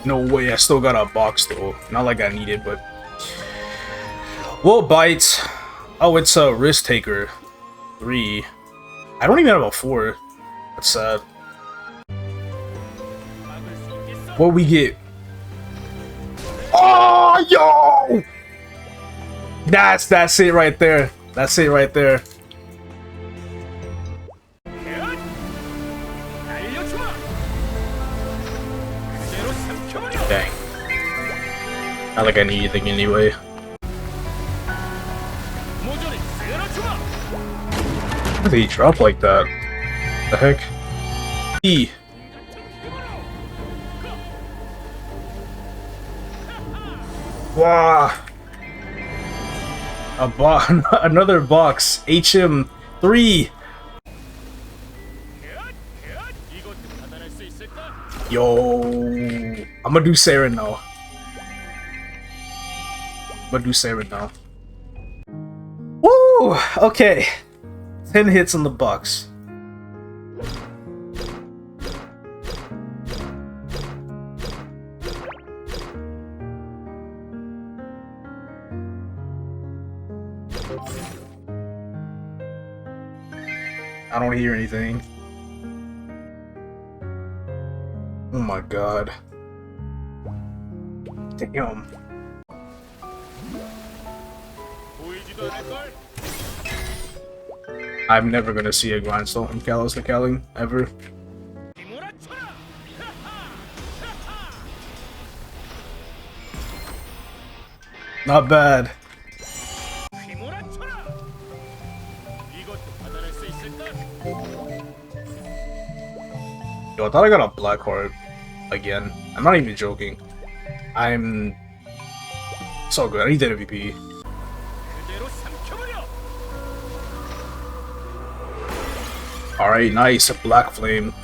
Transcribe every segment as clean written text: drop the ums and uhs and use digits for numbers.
No way, I still got a box though. Not like I need it, but... Well, bites. Oh, it's a Risk Taker. 3. I don't even have a 4. That's sad. What we get? Oh, yo! That's it right there. That's it right there. Dang. Not like I need anything anyway. How did he drop like that? The heck? E. Wow. Another box. HM3. Yo. I'm gonna do Saren now. Woo! Okay. 10 hits on the box. I don't hear anything. Oh my god. Damn. I'm never gonna see a grindstone from Kalos to Kaling, ever. Not bad. Yo, I thought I got a black heart again. I'm not even joking. I'm so good. I need that MVP. Alright, nice. A black flame.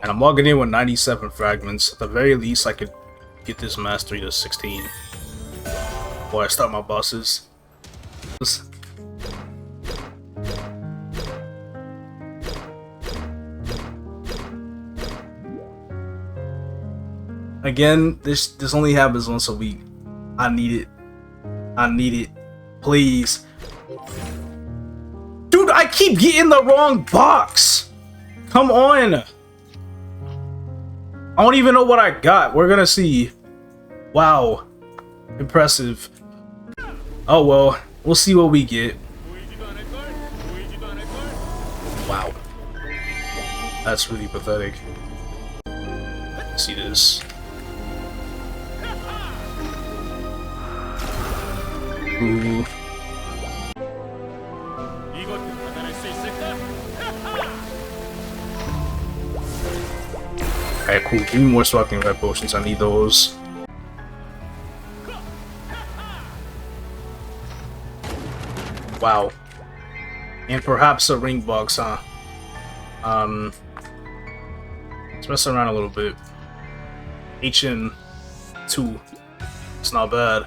And I'm logging in with 97 fragments. At the very least, I could get this mastery to 16 before I start my bosses. Again, this only happens once a week. I need it. I need it. Please. Dude, I keep getting the wrong box. Come on. I don't even know what I got. We're gonna see. Wow. Impressive. Oh well. We'll see what we get. Wow. That's really pathetic. Let's see this. Ooh. Alright, cool. Give me more sparkling red potions. I need those. Wow. And perhaps a ring box, huh? Let's mess around a little bit. HM2. It's not bad.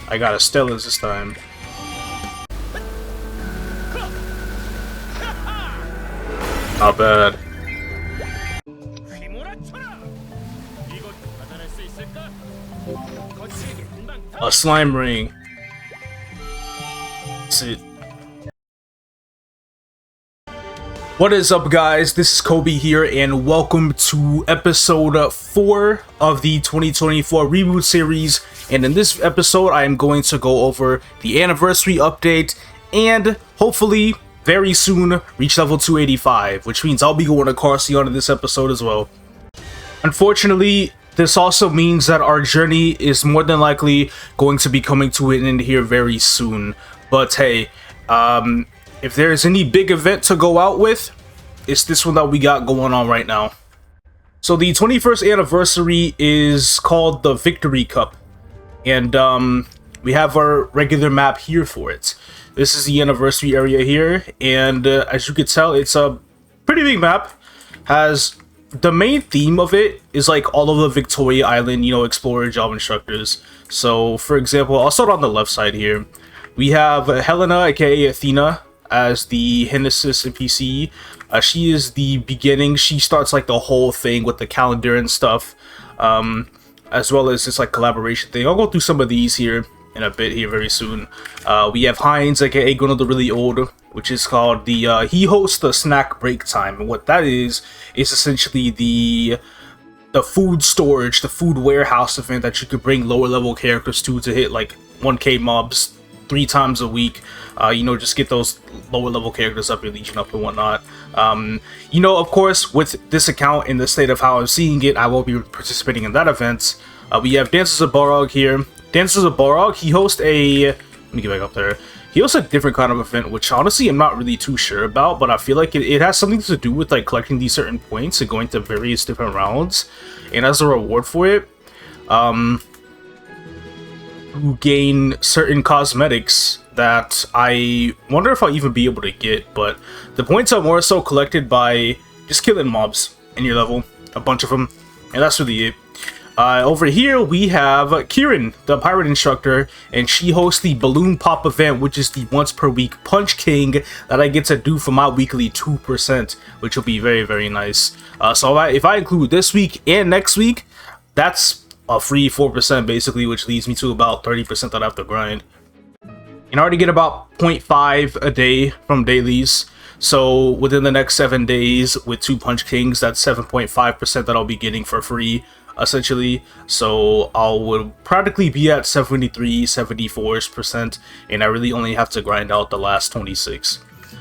I got a Stellas this time. Not bad. A slime ring. That's it. What is up, guys? This is Kobe here, and welcome to episode 4 of the 2024 Reboot Series. And in this episode, I am going to go over the anniversary update and hopefully very soon reach level 285, which means I'll be going to Carcion in this episode as well. Unfortunately, this also means that our journey is more than likely going to be coming to an end here very soon. But hey, if there's any big event to go out with, it's this one that we got going on right now. So the 21st anniversary is called the Victory Cup, and we have our regular map here for it. This is the anniversary area here, and as you can tell, it's a pretty big map. Has the main theme of it is like all of the Victoria Island, you know, explorer job instructors. So for example, I'll start on the left side here. We have Helena, aka Athena, as the Genesis NPC. She is the beginning. She starts like the whole thing with the calendar and stuff, as well as this like collaboration thing. I'll go through some of these here in a bit here very soon. We have Heinz, aka Gunnar the Really Old, which is called the he hosts the snack break time, and what that is essentially the food storage, the food warehouse event that you could bring lower level characters to hit like 1k mobs 3 times a week. You know, just get those lower level characters up, your Legion up and whatnot. You know, of course, with this account in the state of how I'm seeing it, I will be participating in that event. We have Dancers of Balrog here. Dancers of Balrog, he hosts a... Let me get back up there. He hosts a different kind of event, which honestly I'm not really too sure about, but I feel like it has something to do with like collecting these certain points and going to various different rounds. And as a reward for it, you gain certain cosmetics that I wonder if I'll even be able to get, but the points are more so collected by just killing mobs in your level, a bunch of them, and that's really it. Over here we have Kieran, the pirate instructor, and she hosts the Balloon Pop event, which is the once per week Punch King that I get to do for my weekly 2%, which will be very, very nice. So if I include this week and next week, that's a free 4% basically, which leads me to about 30% that I have to grind. And I already get about 0.5 a day from dailies. So within the next 7 days with 2 Punch Kings, that's 7.5% that I'll be getting for free, essentially. So I would practically be at 74%, and I really only have to grind out the last 26.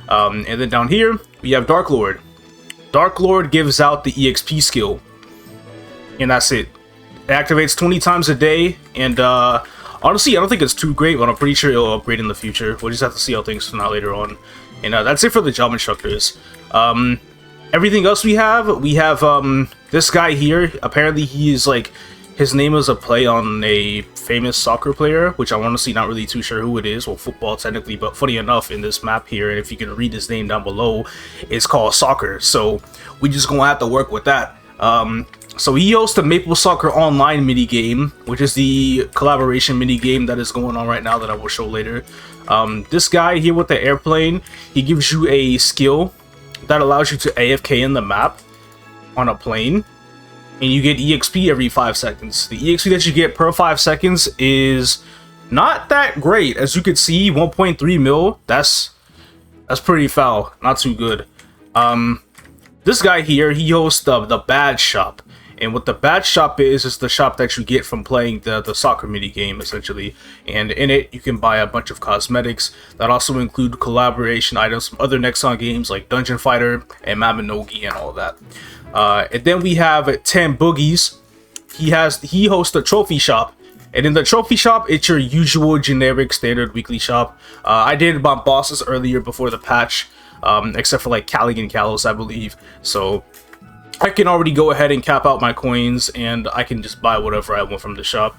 And then down here, we have Dark Lord. Dark Lord gives out the EXP skill, and that's it. It activates 20 times a day, and honestly, I don't think it's too great, but I'm pretty sure it'll upgrade in the future. We'll just have to see how things turn out later on. And that's it for the job instructors. Everything else we have this guy here. Apparently he is like, his name is a play on a famous soccer player, which I'm honestly not really too sure who it is. Well, football technically, but funny enough, in this map here, and if you can read his name down below, it's called Soccer. So we just gonna have to work with that. So he hosts the Maple Soccer Online minigame, which is the collaboration minigame that is going on right now that I will show later. This guy here with the airplane, he gives you a skill that allows you to AFK in the map on a plane, and you get EXP every 5 seconds. The EXP that you get per 5 seconds is not that great. As you can see, 1.3 mil, that's pretty foul, not too good. This guy here, he hosts the badge shop. And what the badge shop is the shop that you get from playing the soccer mini game, essentially. And in it, you can buy a bunch of cosmetics that also include collaboration items from other Nexon games like Dungeon Fighter and Mabinogi and all that. And then we have 10 Boogies. He hosts the trophy shop. And in the trophy shop, it's your usual generic standard weekly shop. I did my bosses earlier before the patch, except for like Kaling and Kalos, I believe. So I can already go ahead and cap out my coins, and I can just buy whatever I want from the shop.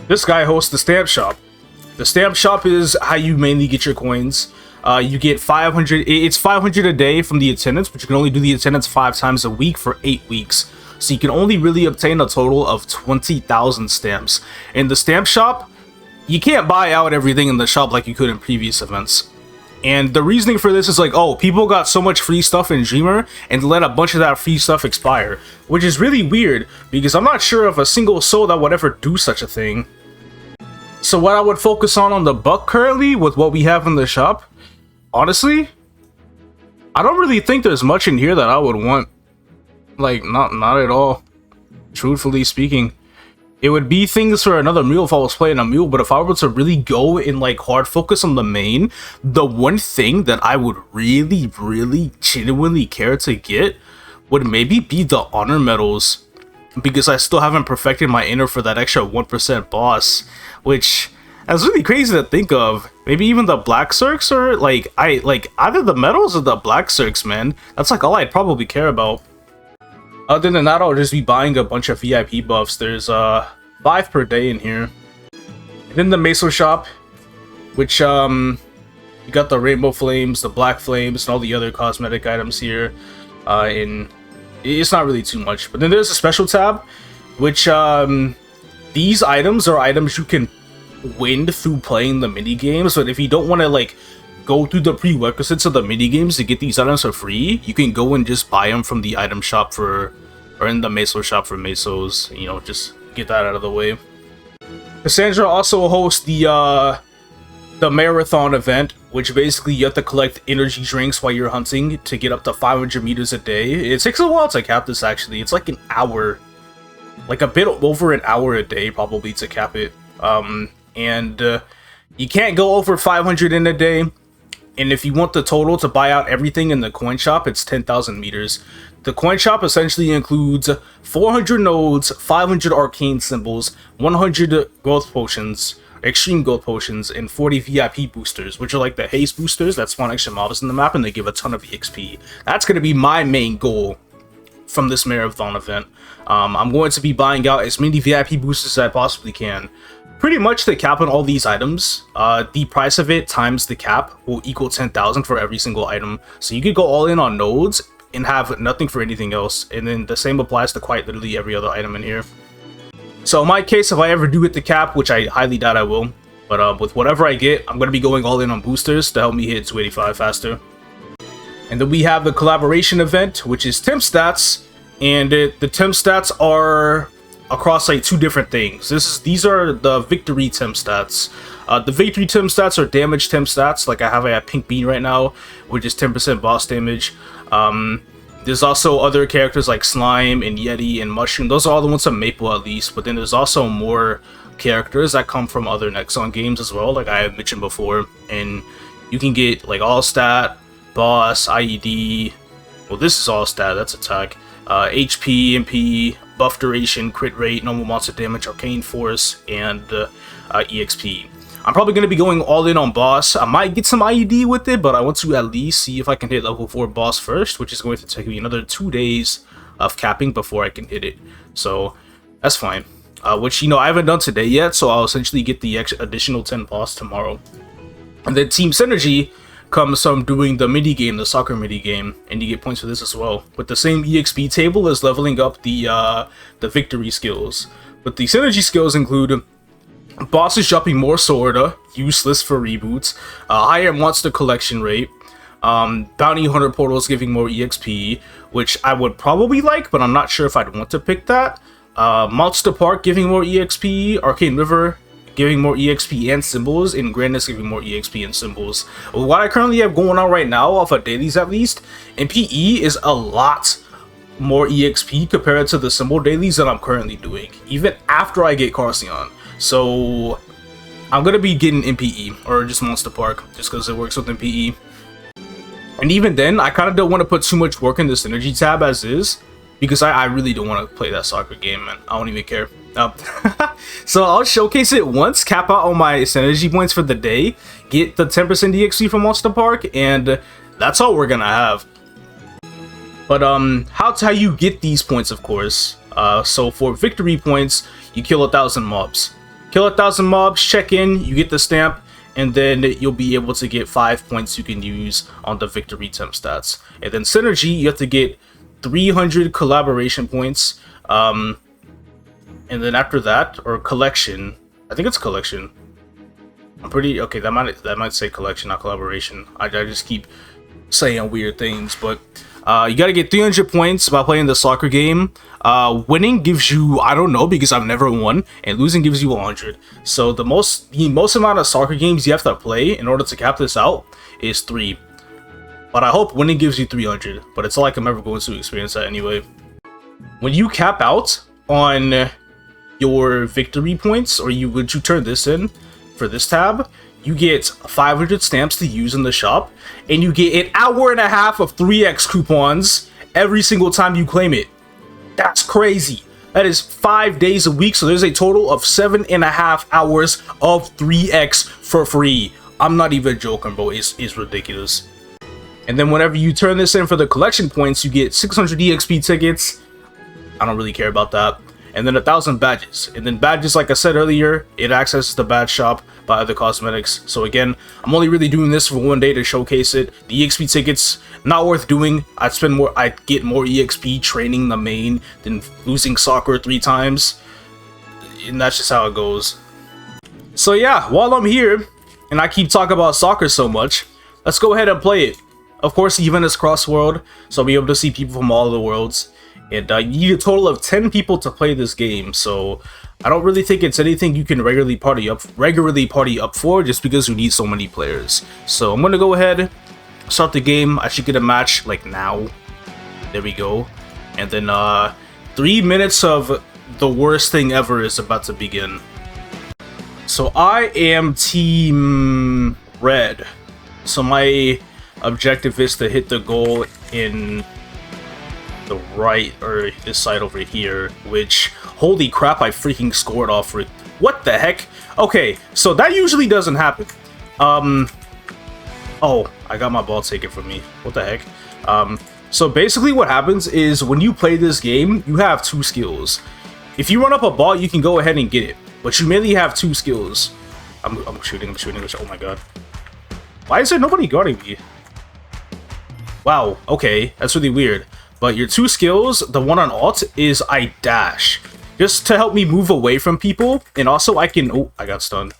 This guy hosts the stamp shop. The stamp shop is how you mainly get your coins. You get 500, it's 500 a day from the attendance, but you can only do the attendance 5 times a week for 8 weeks. So you can only really obtain a total of 20,000 stamps. In the stamp shop, you can't buy out everything in the shop like you could in previous events. And the reasoning for this is like, oh, people got so much free stuff in Dreamer and let a bunch of that free stuff expire, which is really weird because I'm not sure of a single soul that would ever do such a thing. So what I would focus on the buck currently with what we have in the shop, honestly, I don't really think there's much in here that I would want. Like, not at all, truthfully speaking. It would be things for another mule if I was playing a mule, but if I were to really go and like hard focus on the main, the one thing that I would really genuinely care to get would maybe be the honor medals, because I still haven't perfected my inner for that extra 1% boss, which That's really crazy to think of. Maybe even the black circs, or like either the medals or the black circs, man. That's like all I'd probably care about. Other than that, I'll just be buying a bunch of VIP buffs. There's 5 per day in here. And then the Meso shop, which you got the rainbow flames, the black flames, and all the other cosmetic items here. And it's not really too much. But then there's a special tab, which these items are items you can win through playing the mini games. But if you don't want to like go through the prerequisites of the mini games to get these items for free, you can go and just buy them from the item shop or in the Meso shop for Mesos. You know, just get that out of the way. Cassandra also hosts the marathon event, which basically you have to collect energy drinks while you're hunting to get up to 500 meters a day. It takes a while to cap this, actually. It's like an hour, like a bit over an hour a day probably to cap it. You can't go over 500 in a day. And if you want the total to buy out everything in the coin shop, it's 10,000 meters. The coin shop essentially includes 400 nodes, 500 arcane symbols, 100 growth potions, extreme growth potions, and 40 VIP boosters, which are like the haste boosters that spawn extra mobs in the map and they give a ton of EXP. That's going to be my main goal from this marathon event. I'm going to be buying out as many VIP boosters as I possibly can. Pretty much the cap on all these items, the price of it times the cap will equal 10,000 for every single item. So you could go all in on nodes and have nothing for anything else. And then the same applies to quite literally every other item in here. So in my case, if I ever do hit the cap, which I highly doubt I will, but with whatever I get, I'm going to be going all in on boosters to help me hit 285 faster. And then we have the collaboration event, which is temp stats. And the temp stats are across like 2 different things. These are the victory temp stats. The victory temp stats are damage temp stats. Like I have a pink bean right now, which is 10% boss damage. There's also other characters like Slime and Yeti and Mushroom. Those are all the ones from Maple at least. But then there's also more characters that come from other Nexon games as well, like I have mentioned before. And you can get like all stat, boss, IED. Well, this is all stat. That's attack. HP, MP, buff duration, crit rate, normal monster damage, arcane force, and EXP. I'm probably going to be going all in on boss. I might get some IED with it, but I want to at least see if I can hit level 4 boss first, which is going to take me another 2 days of capping before I can hit it. So that's fine. Which, you know, I haven't done today yet, so I'll essentially get the additional 10 boss tomorrow. And then Team Synergy comes from doing the mini game, the soccer mini game, and you get points for this as well. With the same EXP table as leveling up the victory skills. But the synergy skills include bosses dropping more sorta, useless for reboots, higher monster collection rate, bounty hunter portals giving more EXP, which I would probably like, but I'm not sure if I'd want to pick that. Monster Park giving more EXP, Arcane River giving more EXP and symbols, and Grandness giving more EXP and symbols. What I currently have going on right now, off of dailies at least, in PE is a lot more EXP compared to the symbol dailies that I'm currently doing, even after I get Carcion. So I'm gonna be getting MPE or just Monster Park just because it works with MPE. And even then, I kind of don't want to put too much work in the synergy tab as is, because I really don't want to play that soccer game, man. I don't even care. So I'll showcase it once, cap out all my synergy points for the day, get the 10% EXP from Monster Park, and that's all we're gonna have. But how you get these points, of course. So for victory points, you kill 1,000 mobs. Kill 1,000 mobs, check in, you get the stamp, and then you'll be able to get 5 points you can use on the victory temp stats. And then synergy, you have to get 300 collaboration points. And then after that, or collection, I think it's collection. I'm pretty okay. That might say collection, not collaboration. I just keep saying weird things, but you gotta get 300 points by playing the soccer game. Winning gives you, I don't know, because I've never won, and losing gives you 100. So the most amount of soccer games you have to play in order to cap this out is 3. But I hope winning gives you 300. But it's not like I'm ever going to experience that anyway. When you cap out on your victory points, or would you turn this in for this tab, you get 500 stamps to use in the shop, and you get an hour and a half of 3x coupons every single time you claim it. That's crazy. That is 5 days a week, so there's a total of 7.5 hours of 3x for free. I'm not even joking, bro. It's ridiculous. And then whenever you turn this in for the collection points, you get 600 EXP tickets. I don't really care about that. And then 1,000 badges. And then badges, like I said earlier, it accesses the badge shop by other cosmetics. So again, I'm only really doing this for one day to showcase it. The EXP tickets, not worth doing. I'd get more EXP training the main than losing soccer 3 times. And that's just how it goes. So yeah, while I'm here, and I keep talking about soccer so much, let's go ahead and play it. Of course, the event is cross-world, so I'll be able to see people from all of the worlds. And you need a total of 10 people to play this game, so I don't really think it's anything you can regularly party up for, just because you need so many players. So I'm gonna go ahead, start the game. I should get a match like now. There we go. And then 3 minutes of the worst thing ever is about to begin. So I am Team Red. So my objective is to hit the goal in the right, or this side over here, which, holy crap, I freaking scored off for it. What the heck? Okay, so that usually doesn't happen. Oh, I got my ball taken from me. What the heck? So basically what happens is when you play this game, you have 2 skills. If you run up a ball, you can go ahead and get it, but you mainly have 2 skills. I'm shooting. Oh my god. Why is there nobody guarding me? Wow, okay, that's really weird. But your 2 skills, the one on alt is I dash. Just to help me move away from people, and also I can, oh, I got stunned.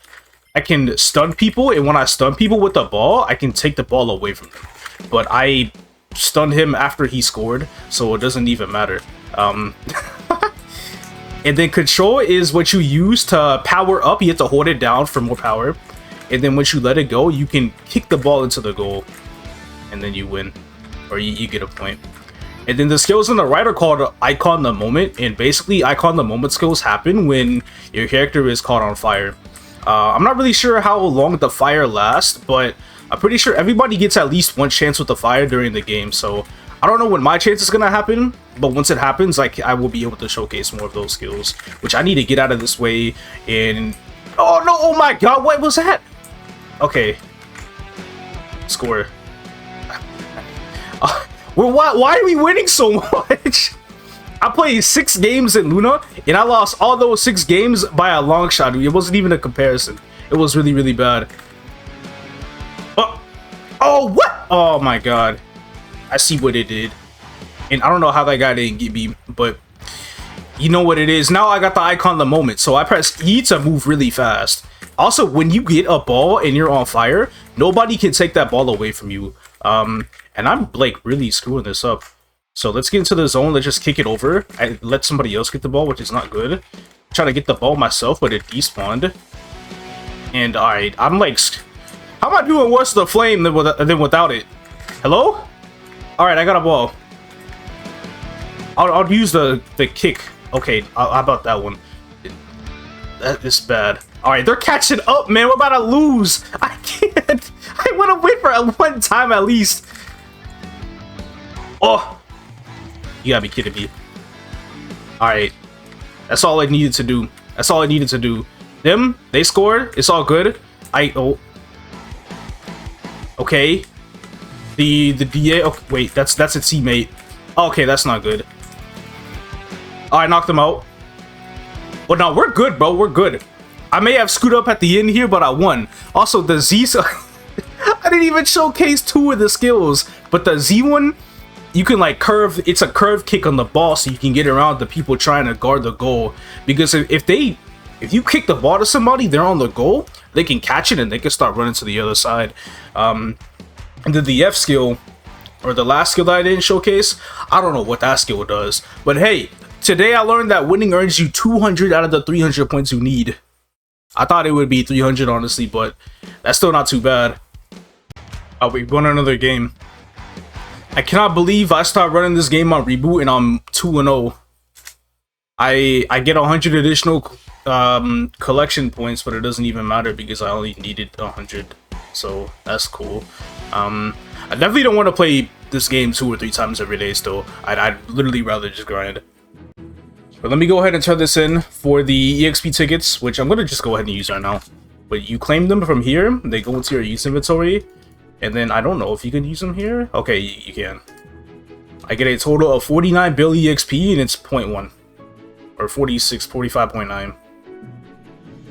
I can stun people, and when I stun people with the ball, I can take the ball away from them. But I stunned him after he scored, so it doesn't even matter. And then control is what you use to power up. You have to hold it down for more power. And then once you let it go, you can kick the ball into the goal. And then you win. Or you get a point. And then the skills on the right are called Icon the Moment. And basically, Icon the Moment skills happen when your character is caught on fire. I'm not really sure how long the fire lasts, but I'm pretty sure everybody gets at least 1 chance with the fire during the game. So I don't know when my chance is going to happen, but once it happens, I will be able to showcase more of those skills, which I need to get out of this way. And oh no, oh my god, what was that? Okay. Score. Well, why are we winning so much? I played 6 games in Luna, and I lost all those 6 games by a long shot. It wasn't even a comparison. It was really, really bad. Oh, what? Oh my god. I see what it did. And I don't know how that guy didn't get me, but you know what it is. Now I got the Icon the Moment, so I press E to move really fast. Also, when you get a ball and you're on fire, nobody can take that ball away from you. And I'm like really screwing this up. So let's get into the zone. Let's just kick it over. I let somebody else get the ball, which is not good. Try to get the ball myself, but it despawned. And alright, I'm like, how am I doing worse with the flame than without it? Hello? Alright, I got a ball. I'll use the kick. Okay, how about that one? That is bad. Alright, they're catching up, man. We're about to lose. I can't. I want to win for one time at least. Oh. You gotta be kidding me. Alright. That's all I needed to do. That's all I needed to do. Them, they scored. It's all good. Oh. Okay. The DA. Okay, wait, that's a teammate. Okay, that's not good. I knocked him out. Well, no, we're good, bro. We're good. I may have screwed up at the end here, but I won. Also, the Z... I didn't even showcase 2 of the skills. But the Z one, you can like curve... It's a curve kick on the ball, so you can get around the people trying to guard the goal. Because if you kick the ball to somebody, they're on the goal, they can catch it and they can start running to the other side. And then the F skill, or the last skill that I didn't showcase, I don't know what that skill does. But hey, today I learned that winning earns you 200 out of the 300 points you need. I thought it would be 300, honestly, but that's still not too bad. We won another game. I cannot believe I started running this game on Reboot and I'm 2-0. I get 100 additional collection points, but it doesn't even matter because I only needed 100. So that's cool. I definitely don't want to play this game 2 or 3 times every day still. I'd literally rather just grind. But let me go ahead and turn this in for the EXP tickets, which I'm going to just go ahead and use right now. But you claim them from here, they go into your use inventory, and then I don't know if you can use them here. Okay, you can. I get a total of 49 bill EXP, and it's 0.1. Or 45.9.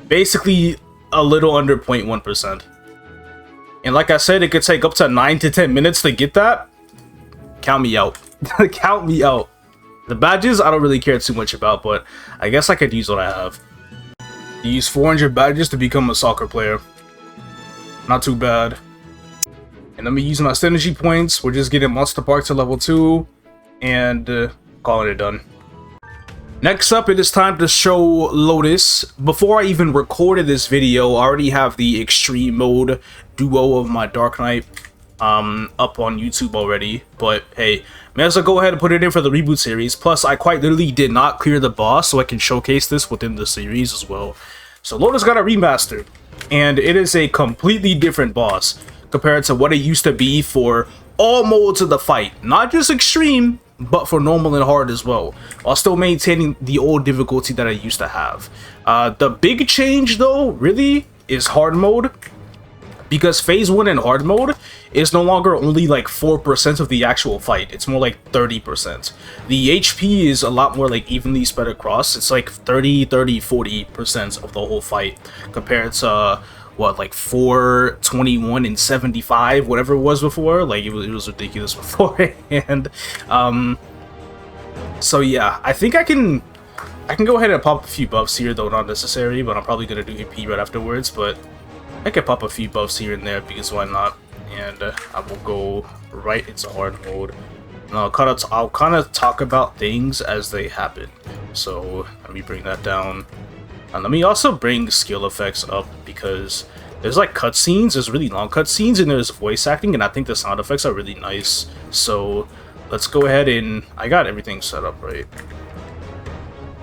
Basically, a little under 0.1%. And like I said, it could take up to 9 to 10 minutes to get that. Count me out. Count me out. The badges, I don't really care too much about, but I guess I could use what I have. Use 400 badges to become a soccer player. Not too bad. And let me use my synergy points. We're just getting Monster Park to level 2. And calling it done. Next up, it is time to show Lotus. Before I even recorded this video, I already have the extreme mode duo of my Dark Knight up on YouTube already. But hey, may as well go ahead and put it in for the Reboot series. Plus, I quite literally did not clear the boss, so I can showcase this within the series as well. So Lotus got a remaster, and it is a completely different boss compared to what it used to be for all modes of the fight. Not just extreme, but for normal and hard as well, while still maintaining the old difficulty that I used to have. The big change though, really, is hard mode, because phase 1 in hard mode is no longer only like 4% of the actual fight, it's more like 30%. The HP is a lot more like evenly spread across. It's like 40% of the whole fight, compared to what, like 4, 21, and 75, whatever it was before. Like it was ridiculous before. And so yeah, I think I can go ahead and pop a few buffs here, though not necessary, but I'm probably gonna do AP right afterwards. But I can pop a few buffs here and there, because why not? And I will go right into hard mode. And I'll kind of talk about things as they happen. So let me bring that down. And let me also bring skill effects up, because there's like cutscenes, there's really long cutscenes, and there's voice acting, and I think the sound effects are really nice. So let's go ahead and I got everything set up right.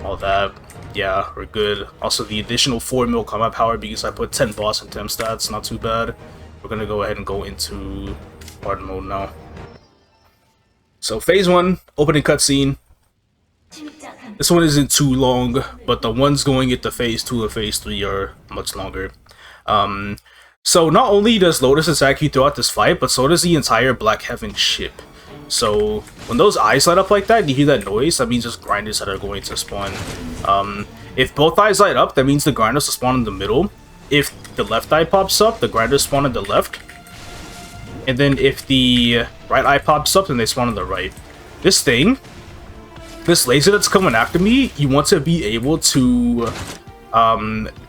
All that, yeah, we're good. Also the additional 4 mil combat power, because I put 10 boss and 10 stats, not too bad. We're gonna go ahead and go into hard mode now. So phase 1, opening cutscene. This one isn't too long, but the ones going into phase 2 and phase 3 are much longer. So not only does Lotus attack you throughout this fight, but so does the entire Black Heaven ship. So when those eyes light up like that, you hear that noise, that means there's grinders that are going to spawn. If both eyes light up, that means the grinders will spawn in the middle. If the left eye pops up, the grinders spawn on the left. And then if the right eye pops up, then they spawn on the right. This laser that's coming after me, you want to be able to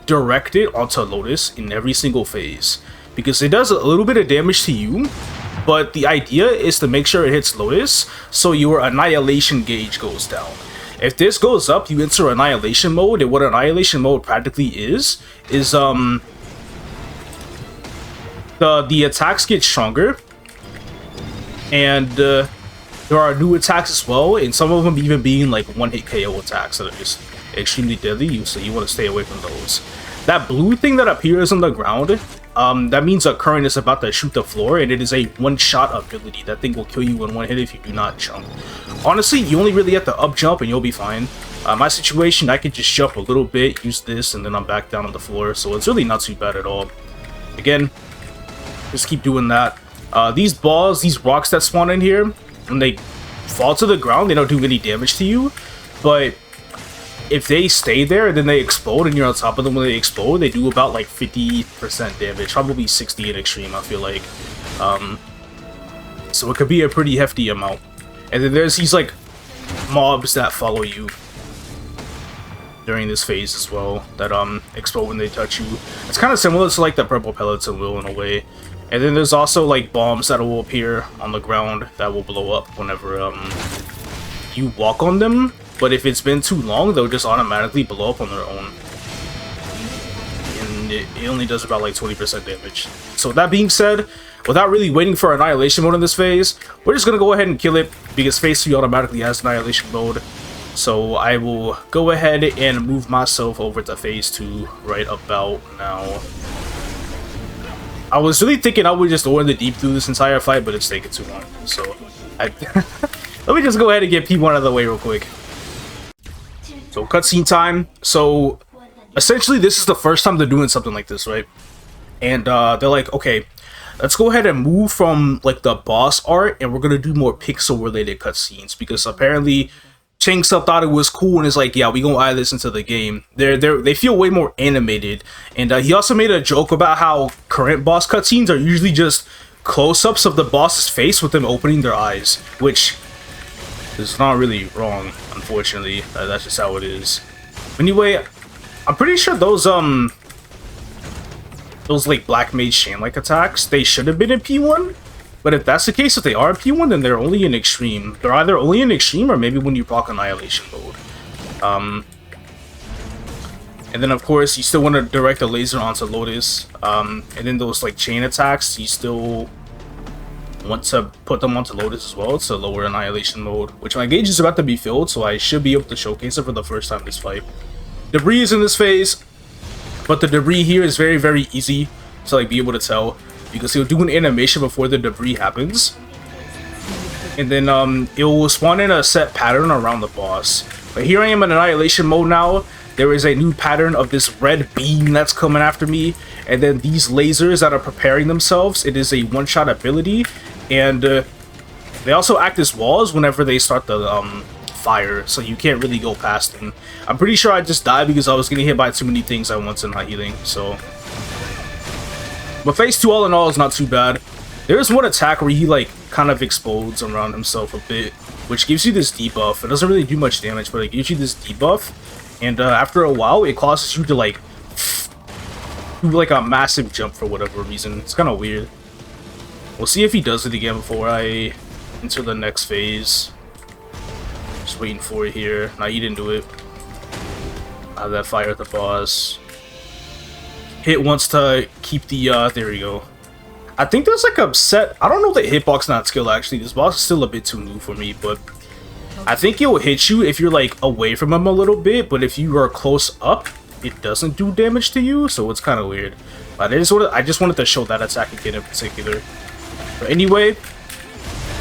direct it onto Lotus in every single phase, because it does a little bit of damage to you, but the idea is to make sure it hits Lotus so your annihilation gauge goes down. If this goes up, you enter annihilation mode, and what annihilation mode practically is the attacks get stronger, and there are new attacks as well, and some of them even being like one-hit KO attacks that are just extremely deadly, so you want to stay away from those. That blue thing that appears on the ground, that means a current is about to shoot the floor, and it is a one-shot ability. That thing will kill you in one hit if you do not jump. Honestly, you only really have to up jump and you'll be fine. My situation, I could just jump a little bit, use this, and then I'm back down on the floor, so it's really not too bad at all. Again, just keep doing that. These balls, these rocks that spawn in here, when they fall to the ground, they don't do any damage to you, but if they stay there and then they explode and you're on top of them when they explode, they do about like 50% damage, probably 60 in extreme, I feel like. So it could be a pretty hefty amount. And then there's these like mobs that follow you during this phase as well, that explode when they touch you. It's kind of similar to like the purple pellets and will in a way. And then there's also like bombs that will appear on the ground that will blow up whenever you walk on them. But if it's been too long, they'll just automatically blow up on their own. And it only does about like 20% damage. So that being said, without really waiting for Annihilation mode in this phase, we're just going to go ahead and kill it, because phase 3 automatically has Annihilation mode. So I will go ahead and move myself over to phase 2 right about now. I was really thinking I would just go in the deep through this entire fight, but it's taking too long. So let me just go ahead and get P1 out of the way real quick. So cutscene time. So essentially this is the first time they're doing something like this, right? And they're like, okay, let's go ahead and move from like the boss art, and we're gonna do more pixel related cutscenes, because apparently Chang Sub thought it was cool and is like, yeah, we gonna add this into the game. They feel way more animated. And he also made a joke about how current boss cutscenes are usually just close-ups of the boss's face with them opening their eyes, which is not really wrong, unfortunately. That's just how it is. Anyway, I'm pretty sure those like Black Mage Chain-like attacks, they should have been in P1. But if that's the case, if they are in P1, then they're only in Extreme. They're either only in Extreme or maybe when you proc Annihilation mode. And then of course, you still want to direct a laser onto Lotus. And then those like chain attacks, you still want to put them onto Lotus as well to lower Annihilation mode. Which my gauge is about to be filled, so I should be able to showcase it for the first time this fight. Debris is in this phase, but the debris here is very, very easy to like be able to tell, because he'll do an animation before the debris happens, and then it will spawn in a set pattern around the boss. But here I am in Annihilation mode now. There is a new pattern of this red beam that's coming after me, and then these lasers that are preparing themselves. It is a one-shot ability, and they also act as walls whenever they start the fire, so you can't really go past them. I'm pretty sure I just died because I was getting hit by too many things at once and not healing, so... But phase 2 all in all is not too bad. There is one attack where he like kind of explodes around himself a bit, which gives you this debuff. It doesn't really do much damage, but it gives you this debuff, and after a while it causes you to like do like a massive jump for whatever reason. It's kind of weird. We'll see if he does it again before I enter the next phase. Just waiting for it here. Nah, he didn't do it. I have that fire at the boss. Hit once to keep the, there we go. I think there's like a set, I don't know the hitbox not skill actually. This boss is still a bit too new for me, but I think it will hit you if you're like away from him a little bit, but if you are close up, it doesn't do damage to you, so it's kind of weird. But I just wanted to show that attack again in particular. But anyway,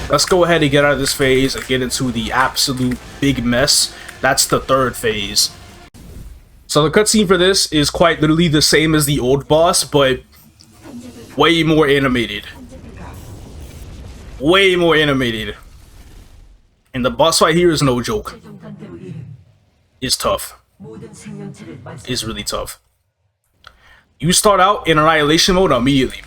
let's go ahead and get out of this phase and get into the absolute big mess. That's the third phase. So the cutscene for this is quite literally the same as the old boss, but way more animated. Way more animated. And the boss fight here is no joke. It's tough. It's really tough. You start out in Annihilation mode immediately.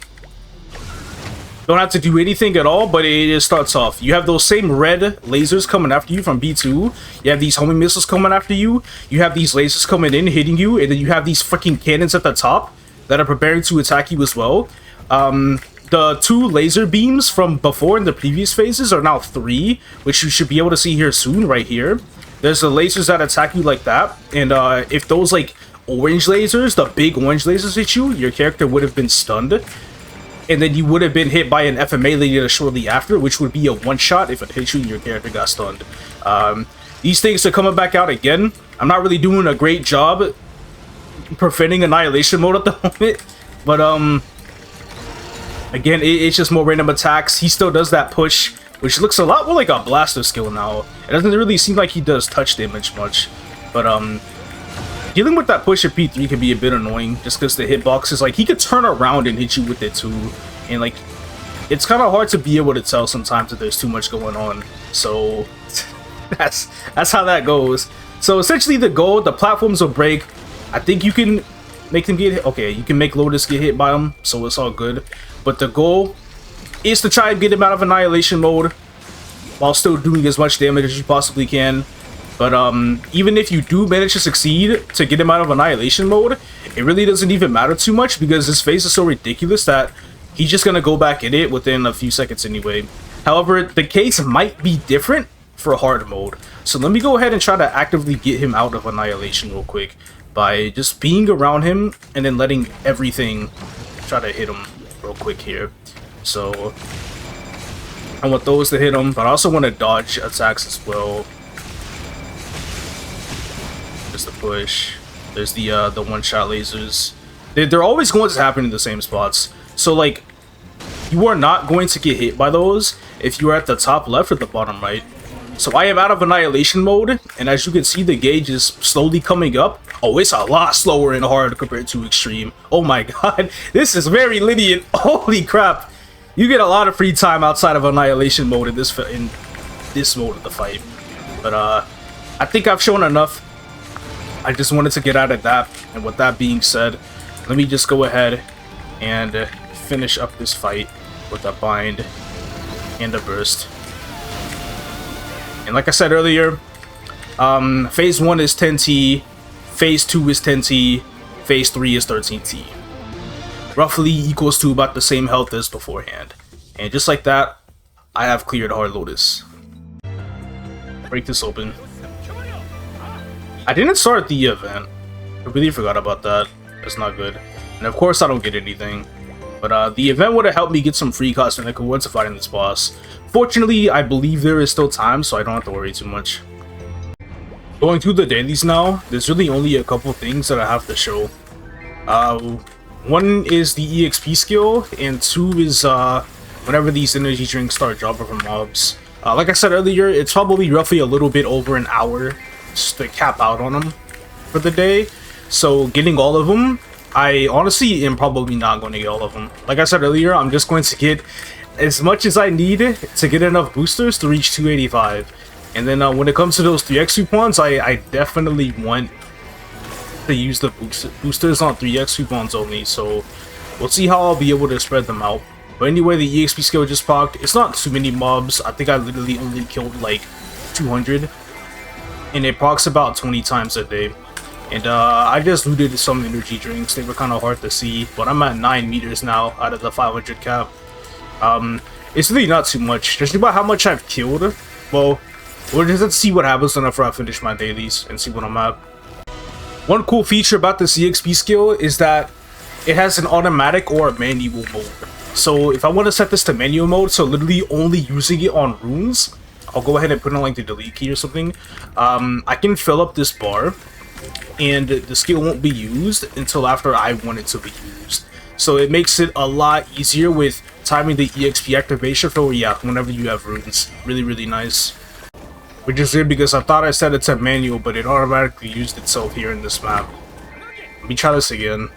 Don't have to do anything at all, but it just starts off. You have those same red lasers coming after you from B2. You have these homing missiles coming after you. You have these lasers coming in, hitting you. And then you have these freaking cannons at the top that are preparing to attack you as well. The 2 laser beams from before in the previous phases are now 3, which you should be able to see here soon, right here. There's the lasers that attack you like that. And if those like orange lasers, the big orange lasers hit you, your character would have been stunned. And then you would have been hit by an FMA later shortly after, which would be a one-shot if it hit you and your character got stunned. These things are coming back out again. I'm not really doing a great job preventing Annihilation mode at the moment. But, again, it's just more random attacks. He still does that push, which looks a lot more like a blaster skill now. It doesn't really seem like he does touch damage much. But, dealing with that push at P3 can be a bit annoying, just because the hitbox is like, he could turn around and hit you with it too, and like, it's kind of hard to be able to tell sometimes that there's too much going on, so that's how that goes. So essentially the goal, the platforms will break. I think you can make them get hit. Okay, you can make Lotus get hit by them, so it's all good, but the goal is to try and get him out of Annihilation mode while still doing as much damage as you possibly can. But even if you do manage to succeed to get him out of Annihilation mode, it really doesn't even matter too much, because his phase is so ridiculous that he's just gonna go back in it within a few seconds anyway. However, the case might be different for hard mode. So let me go ahead and try to actively get him out of Annihilation real quick by just being around him and then letting everything try to hit him real quick here. So I want those to hit him, but I also want to dodge attacks as well. The push. There's the one-shot lasers. They're always going to happen in the same spots. So like, you are not going to get hit by those if you are at the top left or the bottom right. So I am out of annihilation mode, and as you can see, the gauge is slowly coming up. Oh, it's a lot slower and hard compared to extreme. Oh my god, this is very lenient. Holy crap. You get a lot of free time outside of annihilation mode in this mode of the fight. But I think I've shown enough. I just wanted to get out of that. And with that being said, let me just go ahead and finish up this fight with a bind and a burst. And like I said earlier, phase 1 is 10T, phase 2 is 10T, phase 3 is 13T. Roughly equals to about the same health as beforehand. And just like that, I have cleared Hard Lotus. Break this open. I didn't start the event. I really forgot about that. That's not good. And of course I don't get anything. But the event would have helped me get some free cosmetic rewards to fighting this boss. Fortunately, I believe there is still time, so I don't have to worry too much. Going through the dailies now, there's really only a couple things that I have to show. One is the EXP skill, and 2 is whenever these energy drinks start dropping from mobs. Like I said earlier, it's probably roughly a little bit over an hour just to cap out on them for the day. So getting all of them, I honestly am probably not going to get all of them. Like I said earlier, I'm just going to get as much as I need to get enough boosters to reach 285. And then when it comes to those 3x coupons, I definitely want to use the boosters on 3x coupons only. So we'll see how I'll be able to spread them out. But anyway, the EXP skill just procced. It's not too many mobs. I think I literally only killed like 200. And it procs about 20 times a day. And I just looted some energy drinks. They were kind of hard to see. But I'm at 9 meters now out of the 500 cap. It's really not too much. Just about how much I've killed. Well, we'll just see what happens whenever I finish my dailies and see what I'm at. One cool feature about this EXP skill is that it has an automatic or a manual mode. So if I want to set this to manual mode, so literally only using it on runes, I'll go ahead and put in like the delete key or something. I can fill up this bar, and the skill won't be used until after I want it to be used. So it makes it a lot easier with timing the EXP activation for, yeah, whenever you have runes. Really, really nice. Which is good because I thought I set it to manual, but it automatically used itself here in this map. Let me try this again.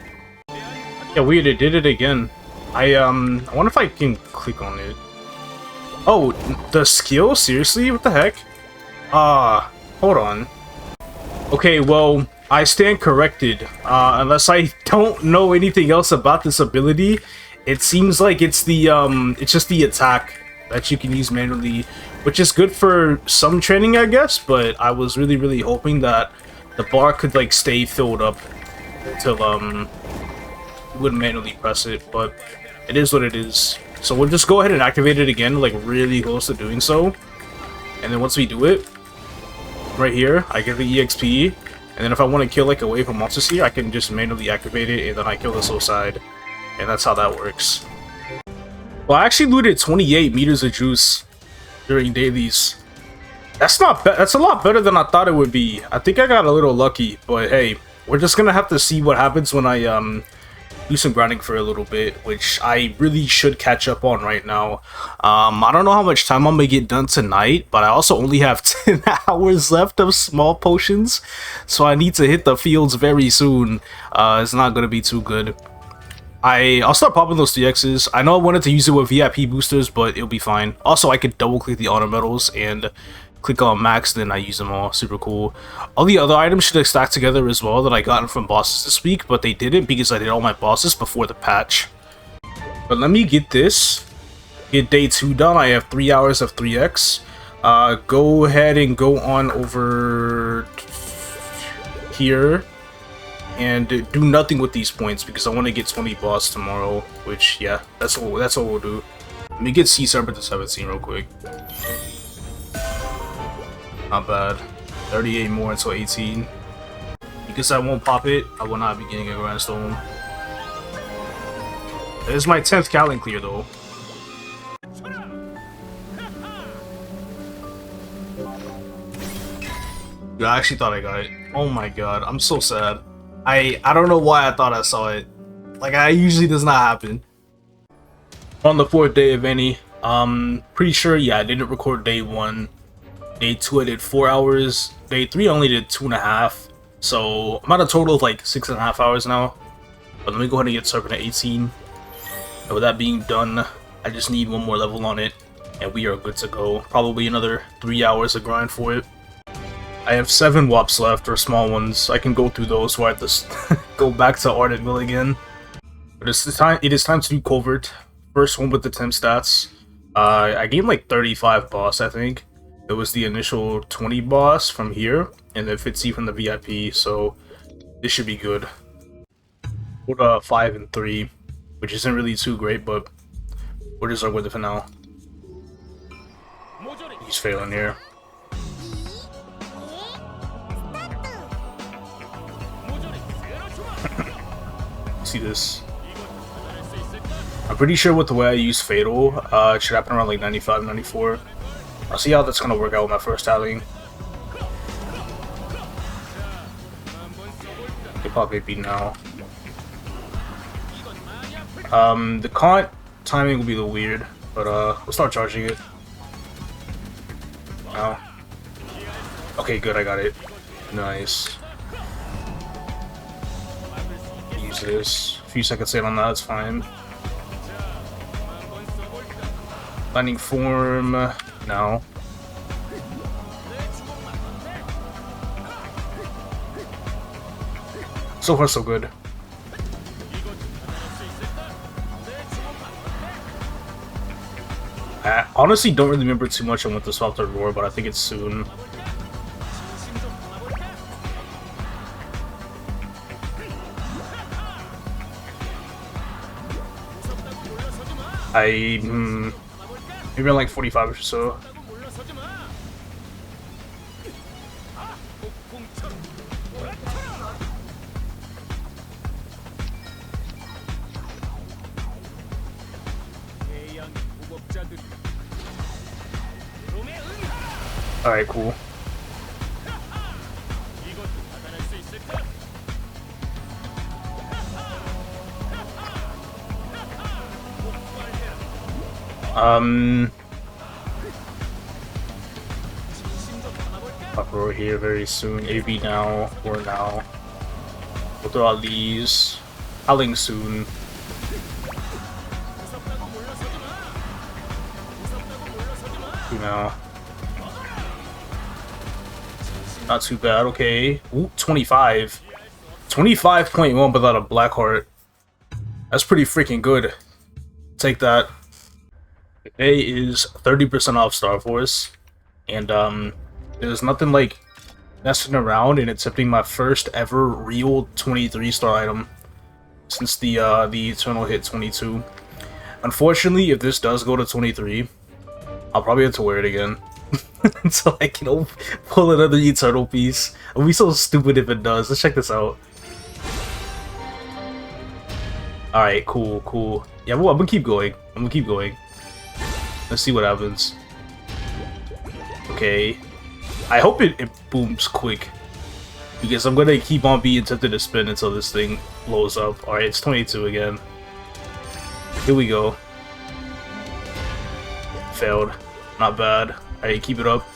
Yeah, weird, it did it again. I wonder if I can click on it. Oh, the skill? Seriously? What the heck? Hold on. Okay, well, I stand corrected. Unless I don't know anything else about this ability, it seems like it's the, it's just the attack that you can use manually, which is good for some training, I guess, but I was really, really hoping that the bar could, like, stay filled up until, you wouldn't manually press it, but it is what it is. So we'll just go ahead and activate it again, like, really close to doing so. And then once we do it, right here, I get the EXP, and then if I want to kill, like, a wave of monsters here, I can just manually activate it, and then I kill this whole side. And that's how that works. Well, I actually looted 28 meters of juice during dailies. That's not bad. That's a lot better than I thought it would be. I think I got a little lucky, but hey, we're just gonna have to see what happens when I do some grinding for a little bit, which I really should catch up on right now. I don't know how much time I'm gonna get done tonight, but I also only have 10 hours left of small potions, so I need to hit the fields very soon. It's not gonna be too good. I'll start popping those 3Xs. I know I wanted to use it with VIP boosters, but it'll be fine. Also, I could double click the auto medals and click on max, then I use them all. Super cool. All the other items should have stacked together as well that I got from bosses this week, but they didn't because I did all my bosses before the patch. But let me get this. Get day 2 done. I have 3 hours of 3X. Go ahead and go on over here and do nothing with these points because I want to get 20 boss tomorrow, which, yeah, that's what we'll do. Let me get Serpent to 17 real quick. Not bad. 38 more until 18. Because I won't pop it, I will not be getting a grindstone. This is my 10th Kaling clear though. Dude, I actually thought I got it. Oh my god, I'm so sad. I don't know why I thought I saw it. Like, I usually does not happen. On the 4th day of any, pretty sure, yeah, I didn't record day 1. Day 2 I did 4 hours. Day 3 I only did 2.5. So I'm at a total of like 6.5 hours now. But let me go ahead and get Serpent at 18. And with that being done, I just need one more level on it, and we are good to go. Probably another 3 hours of grind for it. I have 7 wops left, or small ones. I can go through those so I have to go back to Ardent Mill again. But it is time to do Culvert. First one with the temp stats. I gained like 35 boss, I think. It was the initial 20 boss from here, and then 50 from the VIP, so this should be good. Put 5 and 3, which isn't really too great, but we'll just start with it for now. He's failing here. See this? I'm pretty sure with the way I use Fatal, it should happen around like 95, 94. I'll see how that's gonna work out with my first tallying. They probably beat now. The Kant timing will be a little weird, but we'll start charging it. Now. Okay, good, I got it. Nice. Use this. A few seconds in on that, it's fine. Lightning form now. So far, so good. I honestly don't really remember too much on what the swap to Roar, but I think it's soon. Maybe like 45 or so. Alright, cool. Uproar here very soon. AV now, or now. We'll throw out these. Kaling soon. Now. Not too bad, okay. Ooh, 25. 25.1 without a black heart. That's pretty freaking good. Take that. Today is 30% off Star Force. And there's nothing like messing around and accepting my first ever real 23-star item since the Eternal hit 22. Unfortunately, if this does go to 23, I'll probably have to wear it again. So I can pull another Eternal piece. It'll be so stupid if it does. Let's check this out. Alright, cool, cool. Yeah, well, I'm gonna keep going. Let's see what happens. Okay. I hope it booms quick, because I'm gonna keep on being tempted to spin until this thing blows up. Alright, it's 22 again. Here we go. Failed. Not bad. Alright, keep it up.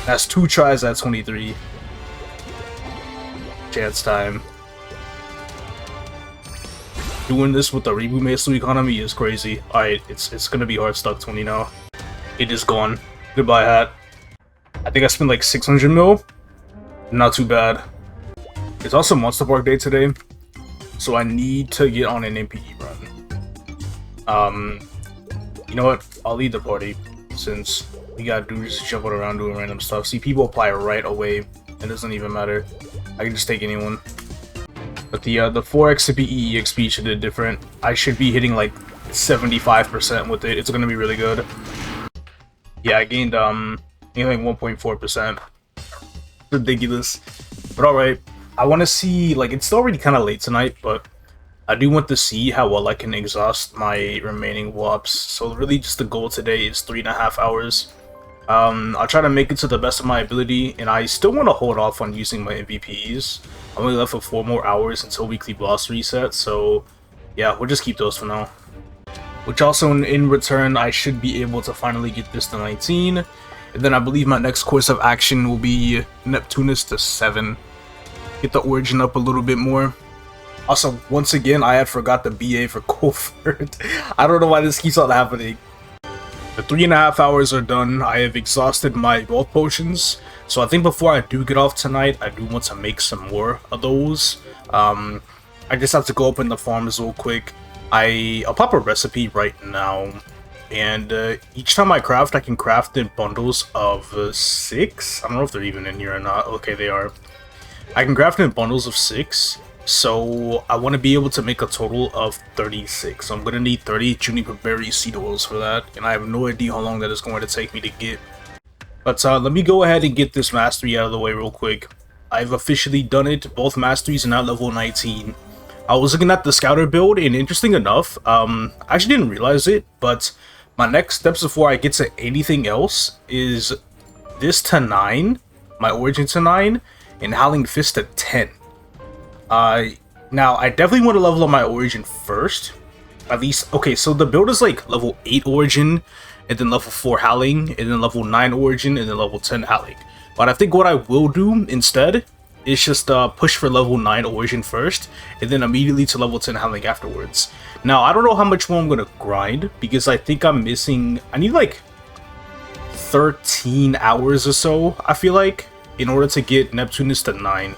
That's 2 tries at 23. Chance time. Doing this with the Reboot Series economy is crazy. Alright, it's gonna be hard stuck 20 now. It is gone. Goodbye, hat. I think I spent like 600 mil. Not too bad. It's also Monster Park Day today, so I need to get on an MPE run. You know what? I'll lead the party, since we got dudes jumping around doing random stuff. See, people apply right away. It doesn't even matter. I can just take anyone. But the 4x CPE EXP should do different. I should be hitting like 75% with it. It's gonna be really good. Yeah, I gained like 1.4%. Ridiculous. But alright. I want to see, like, it's already kind of late tonight, but I do want to see how well I can exhaust my remaining wops. So really just the goal today is 3.5 hours. I'll try to make it to the best of my ability, and I still want to hold off on using my MVPs. I'm only left with 4 more hours until weekly boss reset, so yeah, we'll just keep those for now. Which also, in return, I should be able to finally get this to 19. And then I believe my next course of action will be Neptunus to 7. Get the origin up a little bit more. Also, once again, I had forgot the BA for Culvert. I don't know why this keeps on happening. The 3.5 hours are done. I have exhausted my gold potions. So I think before I do get off tonight, I do want to make some more of those. I just have to go up in the farms real quick. I'll pop a recipe right now. And each time I craft, I can craft in bundles of 6. I don't know if they're even in here or not. Okay, they are. I can craft in bundles of 6. So I want to be able to make a total of 36. So I'm going to need 30 juniper berry seed oils for that. And I have no idea how long that is going to take me to get. But let me go ahead and get this mastery out of the way real quick. I've officially done it. Both masteries are now level 19. I was looking at the scouter build, and interesting enough, I actually didn't realize it, but my next steps before I get to anything else is this to 9, my origin to 9, and Howling Fist to 10. Now, I definitely want to level up my origin first. At least, okay, so the build is like level 8 origin, and then level 4 Howling, and then level 9 origin, and then level 10 Howling. But I think what I will do instead is just push for level 9 origin first, and then immediately to level 10 Howling afterwards. Now, I don't know how much more I'm going to grind, because I think I'm missing, I need like 13 hours or so, I feel like, in order to get Neptunus to 9.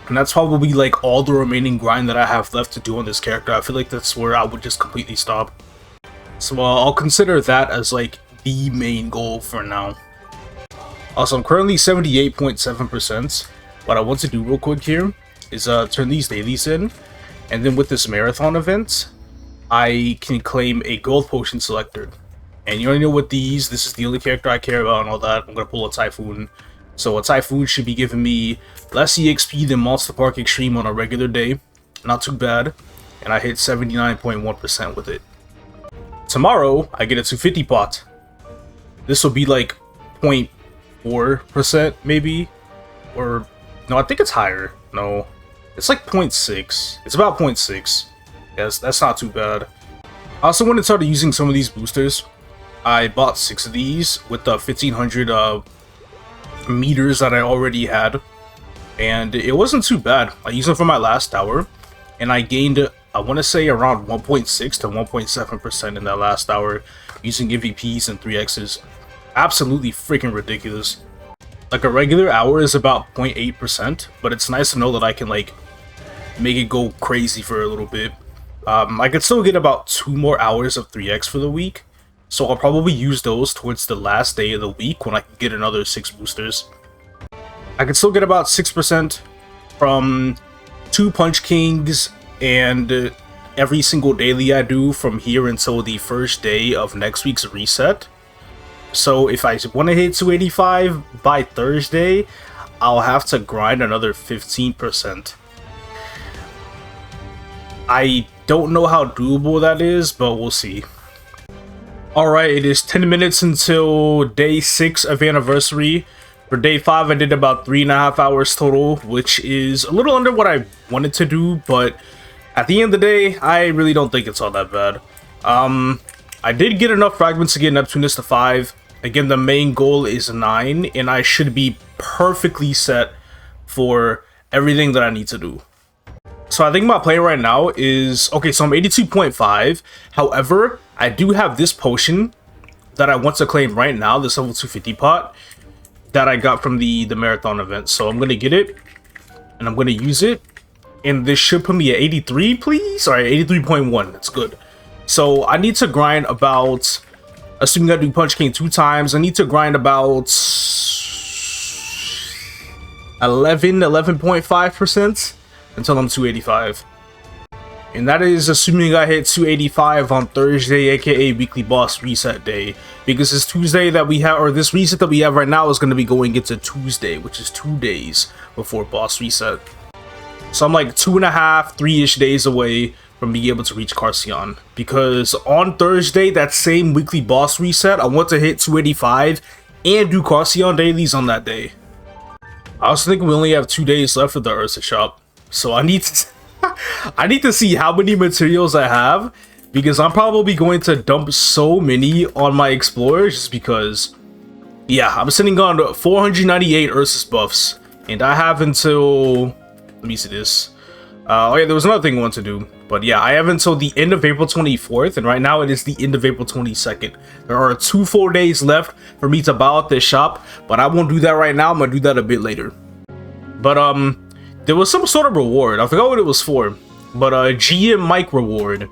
And that's probably like all the remaining grind that I have left to do on this character. I feel like that's where I would just completely stop. So I'll consider that as like the main goal for now. Also, I'm currently 78.7%. What I want to do real quick here is turn these dailies in. And then with this marathon event, I can claim a gold potion selector. And you already know with these, this is the only character I care about and all that. I'm going to pull a Typhoon. So a Typhoon should be giving me less EXP than Monster Park Extreme on a regular day. Not too bad. And I hit 79.1% with it. Tomorrow, I get a 250 pot. This will be like 0.4% maybe. Or, no, I think it's higher. No, it's like 0.6. It's about 0.6. Yes, that's not too bad. I also want to start using some of these boosters. I bought 6 of these with the 1500 meters that I already had, and it wasn't too bad. I used them for my last hour, and I gained, I want to say, around 1.6 to 1.7% in that last hour using MVPs and 3Xs. Absolutely freaking ridiculous. Like a regular hour is about 0.8%, but it's nice to know that I can like make it go crazy for a little bit. I could still get about 2 more hours of 3X for the week. So I'll probably use those towards the last day of the week when I can get another 6 boosters. I can still get about 6% from 2 Punch Kings and every single daily I do from here until the first day of next week's reset. So if I want to hit 285 by Thursday, I'll have to grind another 15%. I don't know how doable that is, but we'll see. Alright, it is 10 minutes until day 6 of Anniversary. For day 5, I did about 3.5 hours total, which is a little under what I wanted to do, but at the end of the day, I really don't think it's all that bad. I did get enough fragments to get Neptunus to 5. Again, the main goal is 9, and I should be perfectly set for everything that I need to do. So I think my play right now is, okay, so I'm 82.5. However, I do have this potion that I want to claim right now, this level 250 pot that I got from the marathon event. So I'm going to get it and I'm going to use it. And this should put me at 83, please. Sorry, 83.1. That's good. So I need to grind about, assuming I do Punch King 2 times, I need to grind about 11.5% until I'm 285. And that is assuming I hit 285 on Thursday, aka weekly boss reset day. Because this Tuesday that we have, or this reset that we have right now is going to be going into Tuesday, which is 2 days before boss reset. So I'm like 2.5, 3-ish days away from being able to reach Carcion. Because on Thursday, that same weekly boss reset, I want to hit 285 and do Carcion Dailies on that day. I also think we only have 2 days left of the Ursus shop. So I need to see how many materials I have because I'm probably going to dump so many on my explorers just because, yeah, I'm sitting on 498 Ursus buffs, and I have until, let me see this. Oh yeah, there was another thing I want to do, but yeah, I have until the end of April 24th, and right now it is the end of April 22nd. There are 2 full days left for me to buy out this shop, but I won't do that right now. I'm gonna do that a bit later. But there was some sort of reward. I forgot what it was for, but GM Mike reward.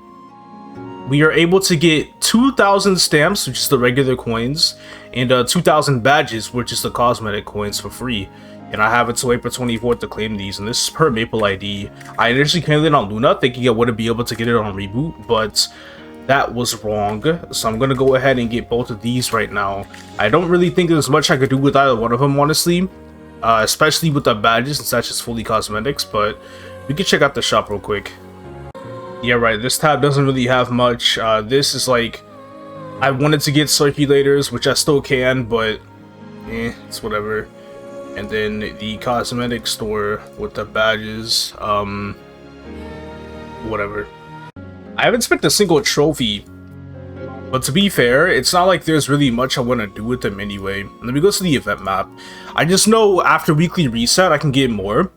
We are able to get 2,000 stamps, which is the regular coins, and 2,000 badges, which is the cosmetic coins, for free. And I have until April 24th to claim these, and this is per Maple ID. I initially claimed it on Luna, thinking I wouldn't be able to get it on Reboot, but that was wrong. So I'm gonna go ahead and get both of these right now. I don't really think there's much I could do with either one of them, honestly. Especially with the badges, since that's just fully cosmetics, but we can check out the shop real quick. Yeah, right, this tab doesn't really have much. This is like, I wanted to get circulators, which I still can, but it's whatever. And then the cosmetic store with the badges, whatever. I haven't spent a single trophy, but to be fair, it's not like there's really much I want to do with them anyway. Let me go to the event map. I just know after weekly reset I can get more.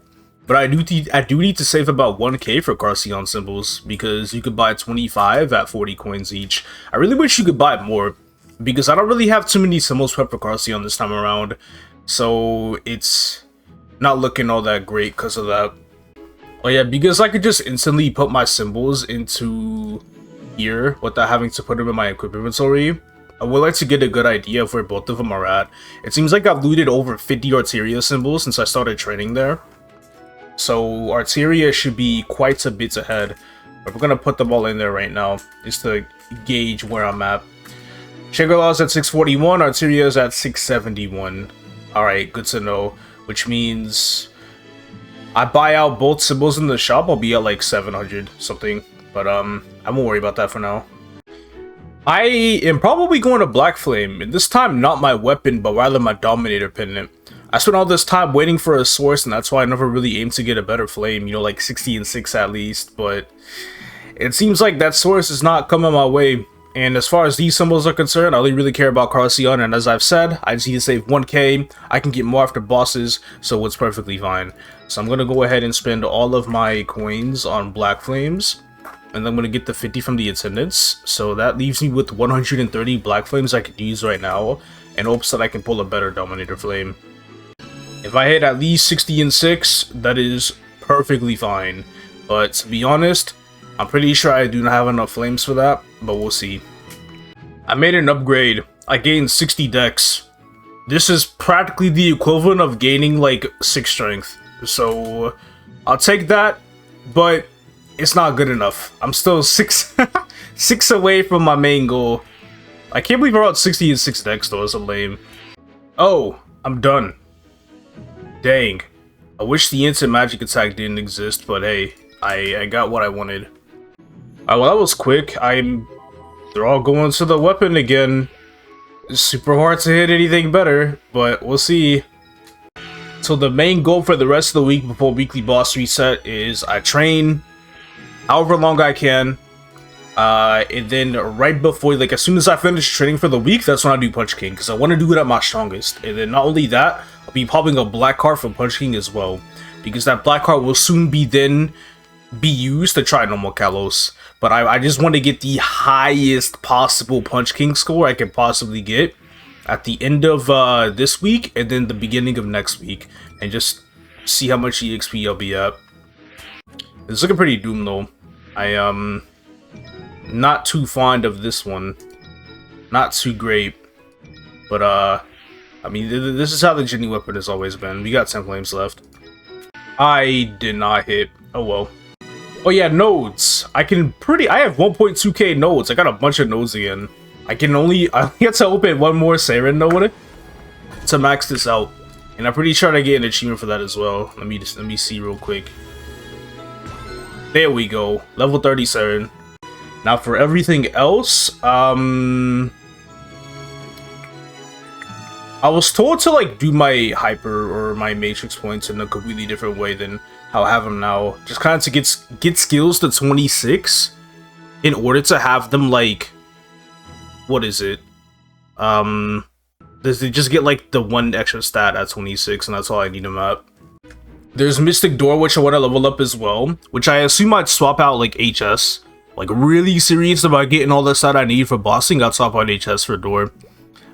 But I do need to save about 1k for Carcion symbols, because you could buy 25 at 40 coins each. I really wish you could buy more, because I don't really have too many symbols prepped for Carcion this time around. So it's not looking all that great because of that. Oh yeah, because I could just instantly put my symbols into here without having to put them in my equip inventory. I would like to get a good idea of where both of them are at. It seems like I've looted over 50 Arteria symbols since I started training there. So Arteria should be quite a bit ahead, but we're gonna put them all in there right now just to gauge where I'm at. Kalos at 641, Arteria is at 671. Alright, good to know, which means I buy out both symbols in the shop, I'll be at like 700 something, but I won't worry about that for now. I am probably going to Black Flame, and this time not my weapon, but rather my Dominator pendant. I spent all this time waiting for a source, and that's why I never really aimed to get a better flame, you know, like 60 and 6 at least, but it seems like that source is not coming my way. And as far as these symbols are concerned, I only really care about Carcion, and as I've said, I just need to save 1k, I can get more after bosses, so it's perfectly fine. So I'm going to go ahead and spend all of my coins on Black Flames, and then I'm going to get the 50 from the attendants, so that leaves me with 130 Black Flames I could use right now, in hopes that I can pull a better Dominator Flame. If I hit at least 60 and 6, that is perfectly fine, but to be honest, I'm pretty sure I do not have enough flames for that, but we'll see. I made an upgrade. I gained 60 dex. This is practically the equivalent of gaining like 6 strength, so I'll take that, but it's not good enough. I'm still 6 away from my main goal. I can't believe we're at 60 and 6 dex though, it's so lame. Oh, I'm done. Dang. I wish the instant magic attack didn't exist, but hey, I got what I wanted. Well, that was quick. They're all going to the weapon again. It's super hard to hit anything better, but we'll see. So the main goal for the rest of the week before weekly boss reset is I train however long I can. And then right before, like as soon as I finish training for the week, that's when I do Punch King, because I want to do it at my strongest. And then not only that, I'll be popping a black card for Punch King as well, because that black card will soon be used to try normal Kalos. But I just want to get the highest possible Punch King score I can possibly get at the end of this week and then the beginning of next week, and just see how much EXP I'll be at. It's looking pretty doomed though. I am not too fond of this one. Not too great. But I mean, this is how the Genie weapon has always been. We got 10 flames left. I did not hit. Oh well. Oh yeah, nodes. I have 1.2k nodes. I got a bunch of nodes again. I get to open one more Saren node to max this out. And I'm pretty sure I get an achievement for that as well. Let me see real quick. There we go. Level 30 Saren. Now for everything else, I was told to like do my hyper or my matrix points in a completely different way than how I have them now. Just kind of to get skills to 26 in order to have them like, what is it? Does it just get like the one extra stat at 26, and that's all I need them at. There's Mystic Door, which I want to level up as well, which I assume I'd swap out like HS. Like really serious about getting all the stat I need for bossing, I'd swap out HS for Door.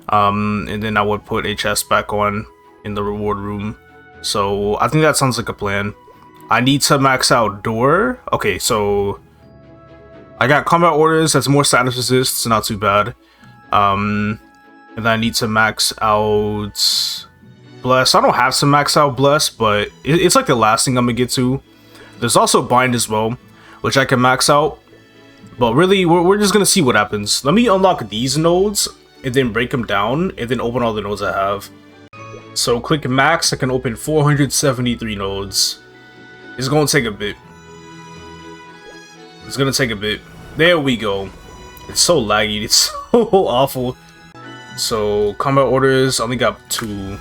And then I would put HS back on in the reward room. So I think that sounds like a plan. I need to max out Door. Okay, so I got combat orders, that's more status resists, not too bad. And then I need to max out Bless. I don't have to max out Bless, but it's like the last thing I'm gonna get to. There's also Bind as well, which I can max out. But really, we're just gonna see what happens. Let me unlock these nodes, and then break them down, and then open all the nodes I have. So click max, I can open 473 nodes. It's gonna take a bit. It's gonna take a bit. There we go. It's so laggy, it's so awful. So combat orders, I only got 2.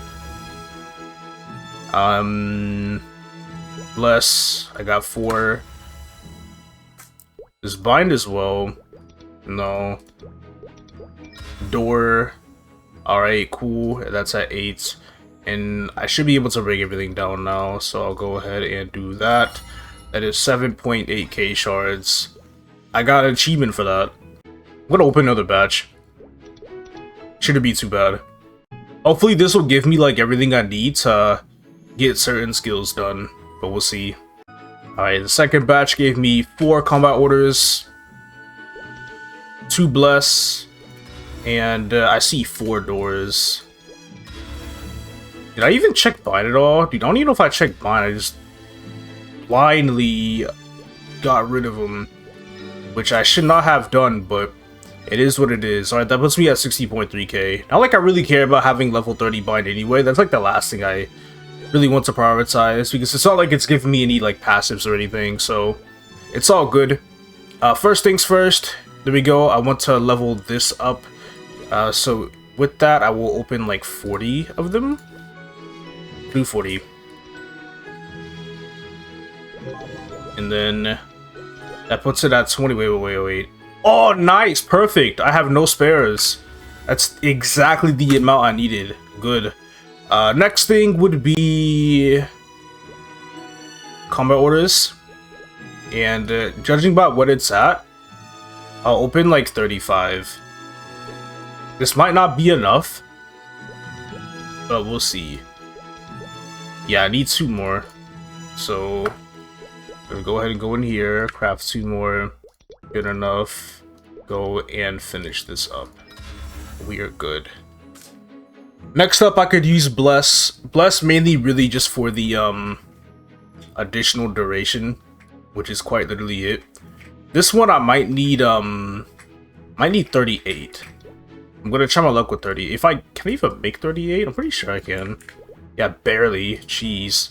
Bless, I got 4. There's Bind as well. No. Door. Alright, cool. That's at 8. And I should be able to break everything down now. So I'll go ahead and do that. That is 7.8k shards. I got an achievement for that. I'm gonna open another batch. Shouldn't be too bad. Hopefully this will give me like everything I need to get certain skills done. But we'll see. Alright, the second batch gave me 4 combat orders, 2 bless, and I see 4 doors. Did I even check bind at all? Dude, I don't even know if I checked bind. I just blindly got rid of them, which I should not have done, but it is what it is. Alright, that puts me at 60.3k. Not like I really care about having level 30 bind anyway. That's like the last thing I really want to prioritize, because it's not like it's giving me any like passives or anything, so it's all good. First things first, there we go. I want to level this up, so with that I will open like 40 of them. Do 40, and then that puts it at 20. Wait. Oh, nice, perfect. I have no spares. That's exactly the amount I needed. Good. Next thing would be combat orders, and judging by what it's at, I'll open like 35. This might not be enough, but we'll see. Yeah, I need 2 more, so I'm gonna go ahead and go in here, craft 2 more. Good enough. Go and finish this up. We are good. Next up, I could use Bless. Bless mainly really just for the additional duration, which is quite literally it. This one I might need 38. I'm gonna try my luck with 30. If can I even make 38? I'm pretty sure I can. Yeah, barely. Jeez.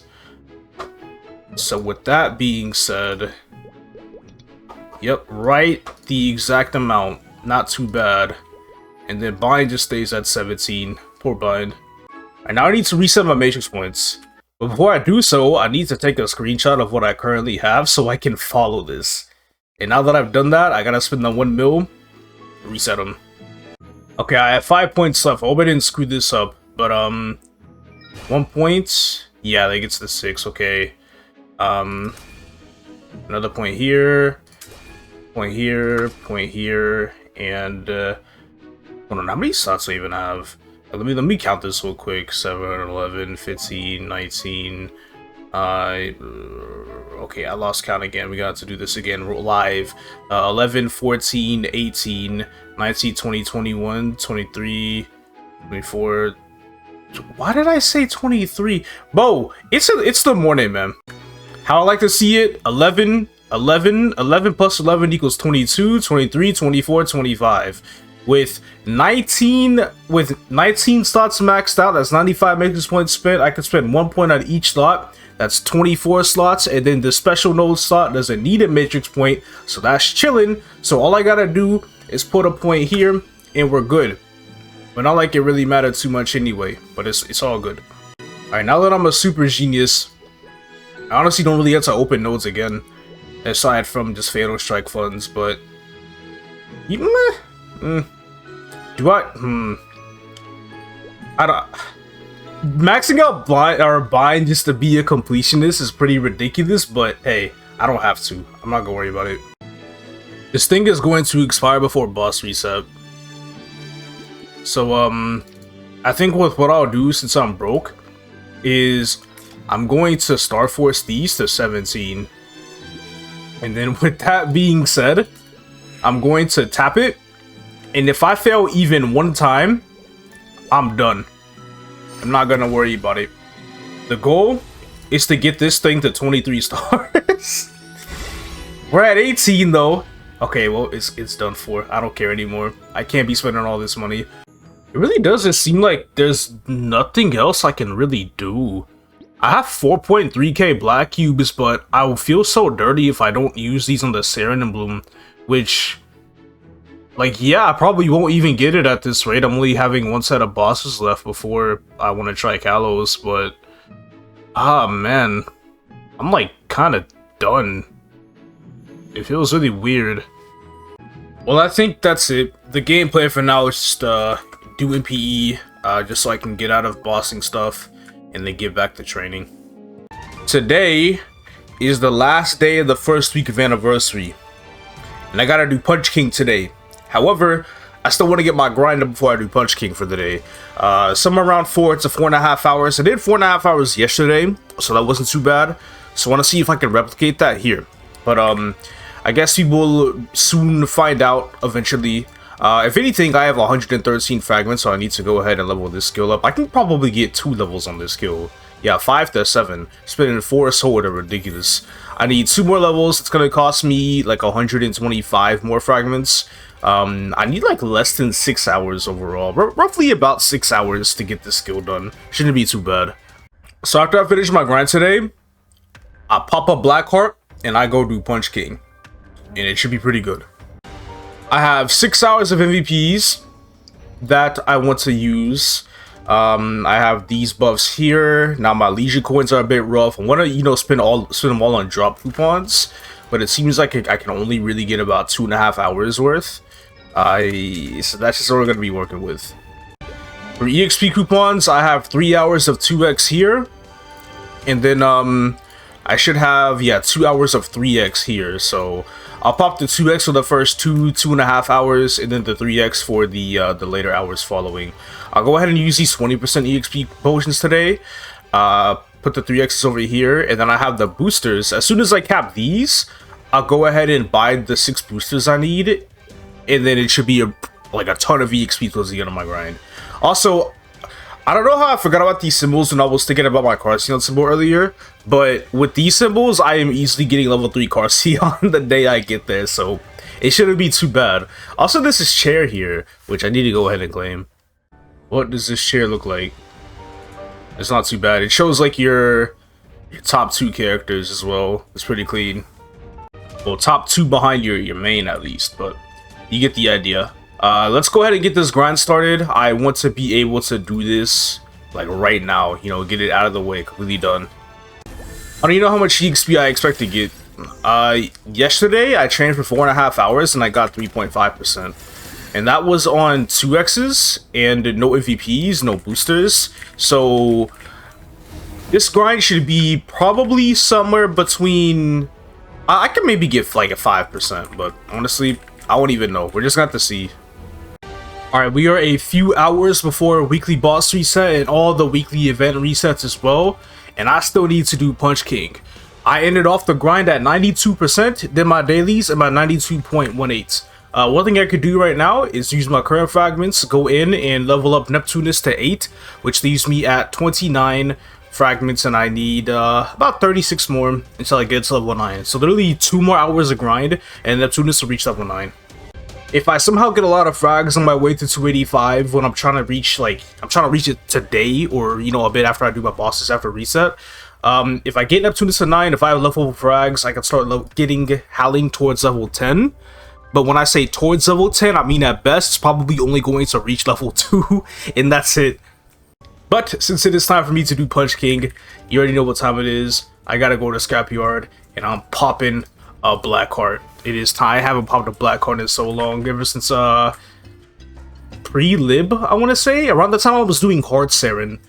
So with that being said, yep, right the exact amount. Not too bad. And then bind just stays at 17. Poor bind. And now I need to reset my matrix points. But before I do so, I need to take a screenshot of what I currently have so I can follow this. And now that I've done that, I gotta spend the 1 mil, reset them. Okay, I have 5 points left. I hope I didn't screw this up. But 1 point. Yeah, that gets the 6. Okay. Another point here, point here, and hold on, how many slots do I even have? Let me count this real quick. 7, 11, 15, 19. Okay, I lost count again. We got to do this again live. 11, 14, 18, 19, 20, 21, 23, 24. Why did I say 23? Bo, it's the morning, man. How I like to see it, 11 plus 11 equals 22, 23, 24, 25. With 19 slots maxed out, that's 95 matrix points spent. I can spend 1 point on each slot. That's 24 slots, and then the special node slot doesn't need a matrix point, so that's chilling. So all I gotta do is put a point here, and we're good. But not like it really mattered too much anyway, but it's all good. Alright, now that I'm a super genius, I honestly don't really have to open nodes again, aside from just Fatal Strike funds, but Do I don't. Maxing out bind just to be a completionist is pretty ridiculous, but hey, I don't have to. I'm not gonna worry about it. This thing is going to expire before boss reset. So, I think what I'll do since I'm broke is I'm going to Star Force these to 17. And then with that being said, I'm going to tap it. And if I fail even one time, I'm done. I'm not gonna worry about it. The goal is to get this thing to 23 stars. We're at 18 though. Okay, well, it's done for. I don't care anymore. I can't be spending all this money. It really doesn't seem like there's nothing else I can really do. I have 4.3k black cubes, but I will feel so dirty if I don't use these on the Saren Emblem, which, like, yeah, I probably won't even get it at this rate. I'm only having one set of bosses left before I want to try Kalos, but man, I'm like kind of done. It feels really weird. Well, I think that's it. The gameplay for now is just doing PE, just so I can get out of bossing stuff and then get back to training. Today is the last day of the first week of Anniversary, and I gotta do Punch King today. However, I still want to get my grind up before I do Punch King for the day. Somewhere around 4 to 4.5 hours. I did 4.5 hours yesterday, so that wasn't too bad. So I want to see if I can replicate that here. But I guess we will soon find out eventually. If anything, I have 113 fragments, so I need to go ahead and level this skill up. I can probably get 2 levels on this skill. Yeah, 5 to 7. Spending 4 sword are ridiculous. I need 2 more levels. It's going to cost me like 125 more fragments. I need like less than 6 hours overall. Roughly about 6 hours to get this skill done. Shouldn't be too bad. So after I finish my grind today, I pop up Blackheart and I go do Punch King. And it should be pretty good. I have 6 hours of MVPs that I want to use. I have these buffs here. Now my Legion coins are a bit rough. I want to, spend them all on drop coupons, but it seems like I can only really get about 2.5 hours worth. So that's just what we're going to be working with. For EXP coupons, I have 3 hours of 2x here, and then I should have 2 hours of 3x here. So I'll pop the 2x for the first 2.5 hours, and then the 3x for the later hours following. I'll go ahead and use these 20% EXP potions today. Put the 3x's over here, and then I have the boosters. As soon as I cap these, I'll go ahead and buy the 6 boosters I need, and then it should be like a ton of EXP towards the end of my grind. Also, I don't know how I forgot about these symbols when I was thinking about my Carcion symbol earlier, but with these symbols, I am easily getting level 3 Carcion the day I get there, so it shouldn't be too bad. Also, this is chair here, which I need to go ahead and claim. What does this chair look like? It's not too bad. It shows like your top 2 characters as well. It's pretty clean. Well, top 2 behind your main at least, but you get the idea. Let's go ahead and get this grind started. I want to be able to do this like right now, get it out of the way, completely done. I don't even know how much EXP I expect to get. Yesterday I trained for 4.5 hours and I got 3.5%. And that was on 2x's and no MVPs, no boosters. So this grind should be probably somewhere between, I can maybe get like a 5%, but honestly, I won't even know. We're just gonna have to see. Alright, we are a few hours before weekly boss reset and all the weekly event resets as well. And I still need to do Punch King. I ended off the grind at 92%, did my dailies at my 92.18. One thing I could do right now is use my current fragments, go in and level up Neptunus to 8, which leaves me at 29 fragments, and I need about 36 more until I get to level 9. So literally 2 more hours of grind, and Neptunus will reach level 9. If I somehow get a lot of frags on my way to 285 when I'm trying to reach, it today, or, a bit after I do my bosses after reset, if I get Neptunus to 9, if I have level frags, I can start getting Kaling towards level 10. But when I say towards level 10, I mean at best, it's probably only going to reach level 2, and that's it. But since it is time for me to do Punch King, you already know what time it is. I gotta go to Scrapyard, and I'm popping Black Heart. It is time. I haven't popped a Black Heart in so long, ever since pre-lib, I want to say, around the time I was doing Hard Saren,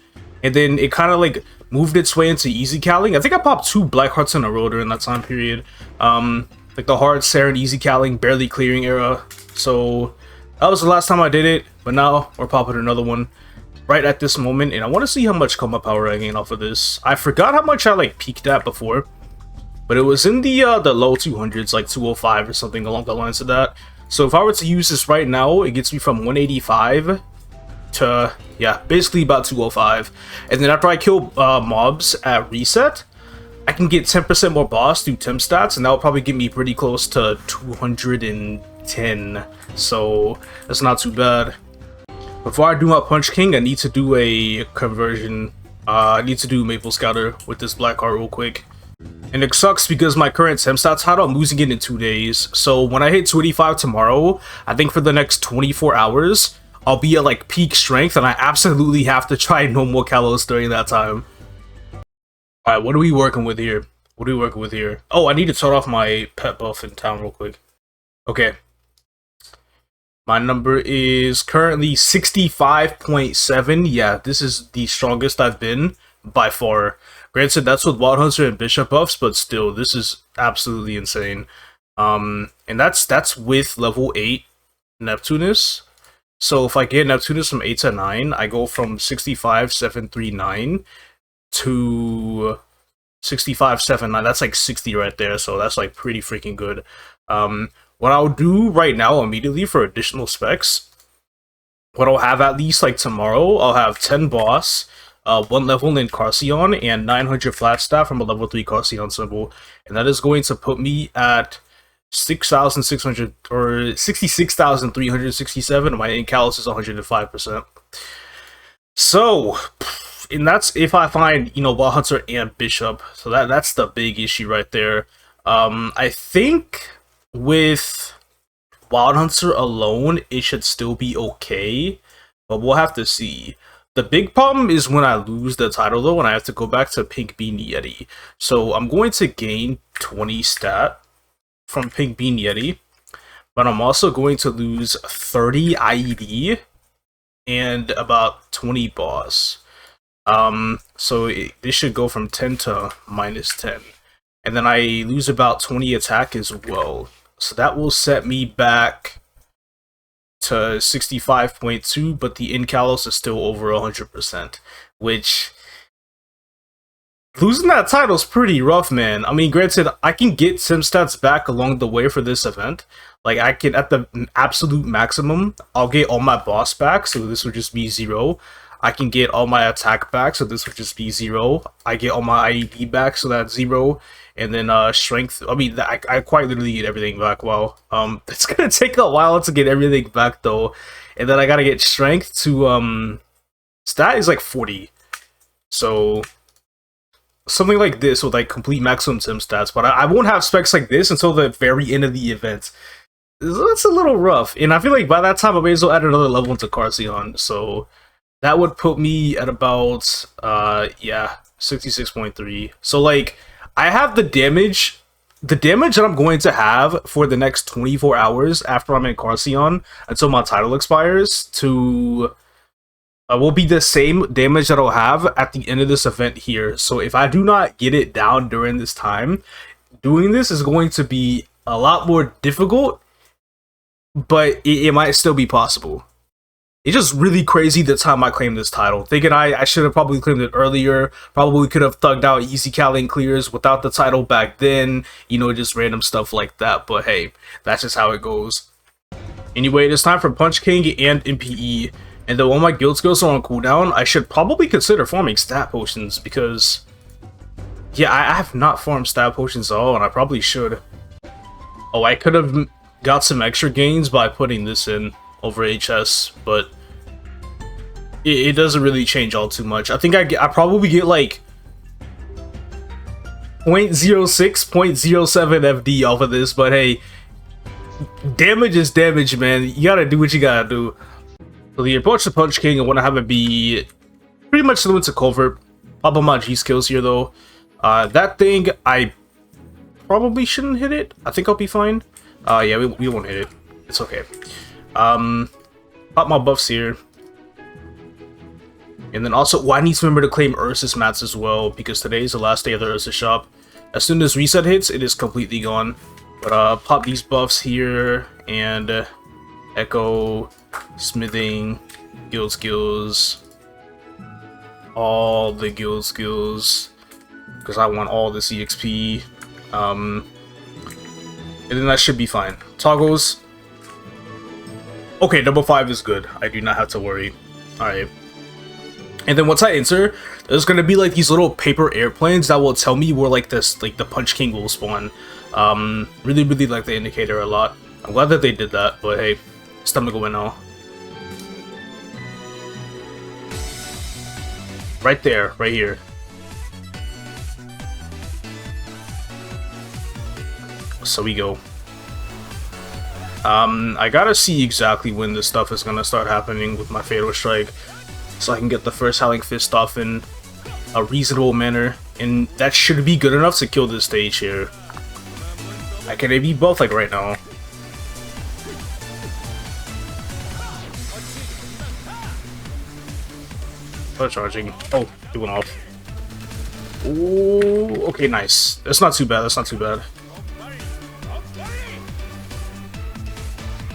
and then it kind of like moved its way into Easy Kaling. I think I popped 2 Black Hearts in a row during that time period, like the Hard Saren, Easy Kaling, barely clearing era. So that was the last time I did it, but now we're popping another one right at this moment, and I want to see how much combat power I gain off of this. I forgot how much I like peaked at before, but it was in the low 200s, like 205 or something along the lines of that. So if I were to use this right now, it gets me from 185 to, yeah, basically about 205. And then after I kill mobs at reset, I can get 10% more boss through temp stats, and that will probably get me pretty close to 210. So that's not too bad. Before I do my Punch King, I need to do a conversion. I need to do Maple Scouter with this Black Heart real quick. And it sucks because my current temp stats title, I'm losing it in 2 days. So when I hit 285 tomorrow, I think for the next 24 hours, I'll be at like peak strength, and I absolutely have to try no more Kalos during that time. Alright, what are we working with here? What are we working with here? Oh, I need to turn off my pet buff in town real quick. Okay. My number is currently 65.7. Yeah, this is the strongest I've been by far. Granted, that's with Wild Hunter and Bishop buffs, but still, this is absolutely insane. And that's with level 8 Neptunus. So if I get Neptunus from 8 to 9, I go from 65,739 to 65,790. That's like 60 right there, so that's like pretty freaking good. What I'll do right now immediately for additional specs, what I'll have at least like tomorrow, I'll have 10 boss, 1 level in Carcion, and 900 flat staff from a level 3 Carcion symbol, and that is going to put me at 6,600 or 66,367. My in Kalos is 105%. So, and that's if I find, you know, Wild Hunter and Bishop. So that's the big issue right there. I think with Wild Hunter alone, it should still be okay, but we'll have to see. The big problem is when I lose the title though, and I have to go back to Pink Bean Yeti. So I'm going to gain 20 stat from Pink Bean Yeti, but I'm also going to lose 30 IED and about 20 boss. So this should go from 10 to -10. And then I lose about 20 attack as well. So that will set me back to 65.2, but the in Kalos is still over 100%, which losing that title is pretty rough, man. I mean, granted, I can get sim stats back along the way for this event. Like, I can, at the absolute maximum, I'll get all my boss back, so this would just be 0. I can get all my attack back, so this would just be 0. I get all my IED back, so that's 0. And then strength, I mean, I quite literally get everything back. Wow. It's gonna take a while to get everything back though. And then I gotta get strength to stat is like 40. So something like this with like complete maximum sim stats, but I won't have specs like this until the very end of the event. That's a little rough. And I feel like by that time I may as well add another level into Carcion. So that would put me at about yeah, 66.3. So like I have the damage that I'm going to have for the next 24 hours after I'm in Carcion until my title expires to will be the same damage that I'll have at the end of this event here. So if I do not get it down during this time, doing this is going to be a lot more difficult, but it might still be possible. It's just really crazy the time I claimed this title. Thinking I should have probably claimed it earlier. Probably could have thugged out easy Kaling clears without the title back then. You know, just random stuff like that. But hey, that's just how it goes. Anyway, it's time for Punch King and MPE. And though all my guild skills are on cooldown, I should probably consider farming stat potions because, yeah, I have not farmed stat potions at all, and I probably should. Oh, I could have got some extra gains by putting this in over HS, but it doesn't really change all too much. I think I probably get like 0.06, 0.07 FD off of this, but hey, damage is damage, man. You gotta do what you gotta do. So the approach to Punch King, I want to have it be pretty much similar to Culvert. Pop on my G skills here though. That thing, I probably shouldn't hit it. I think I'll be fine. Yeah, we won't hit it. It's okay. Pop my buffs here. And then also, I need to remember to claim Ursus mats as well, because today is the last day of the Ursus shop. As soon as reset hits, it is completely gone. But pop these buffs here, and Echo, Smithing, Guild Skills, all the Guild Skills, because I want all this EXP. And then that should be fine. Toggles. Okay, number 5 is good. I do not have to worry. Alright. And then once I enter, there's gonna be like these little paper airplanes that will tell me where like the Punch King will spawn. Really like the indicator a lot. I'm glad that they did that, but hey, it's time to go in now. Right there, right here. So we go. I gotta see exactly when this stuff is gonna start happening with my Fatal Strike, so I can get the first Howling Fist off in a reasonable manner, and that should be good enough to kill this stage here. I can be both like right now. Oh, charging. Oh, it went off. Ooh, okay, nice. That's not too bad. That's not too bad.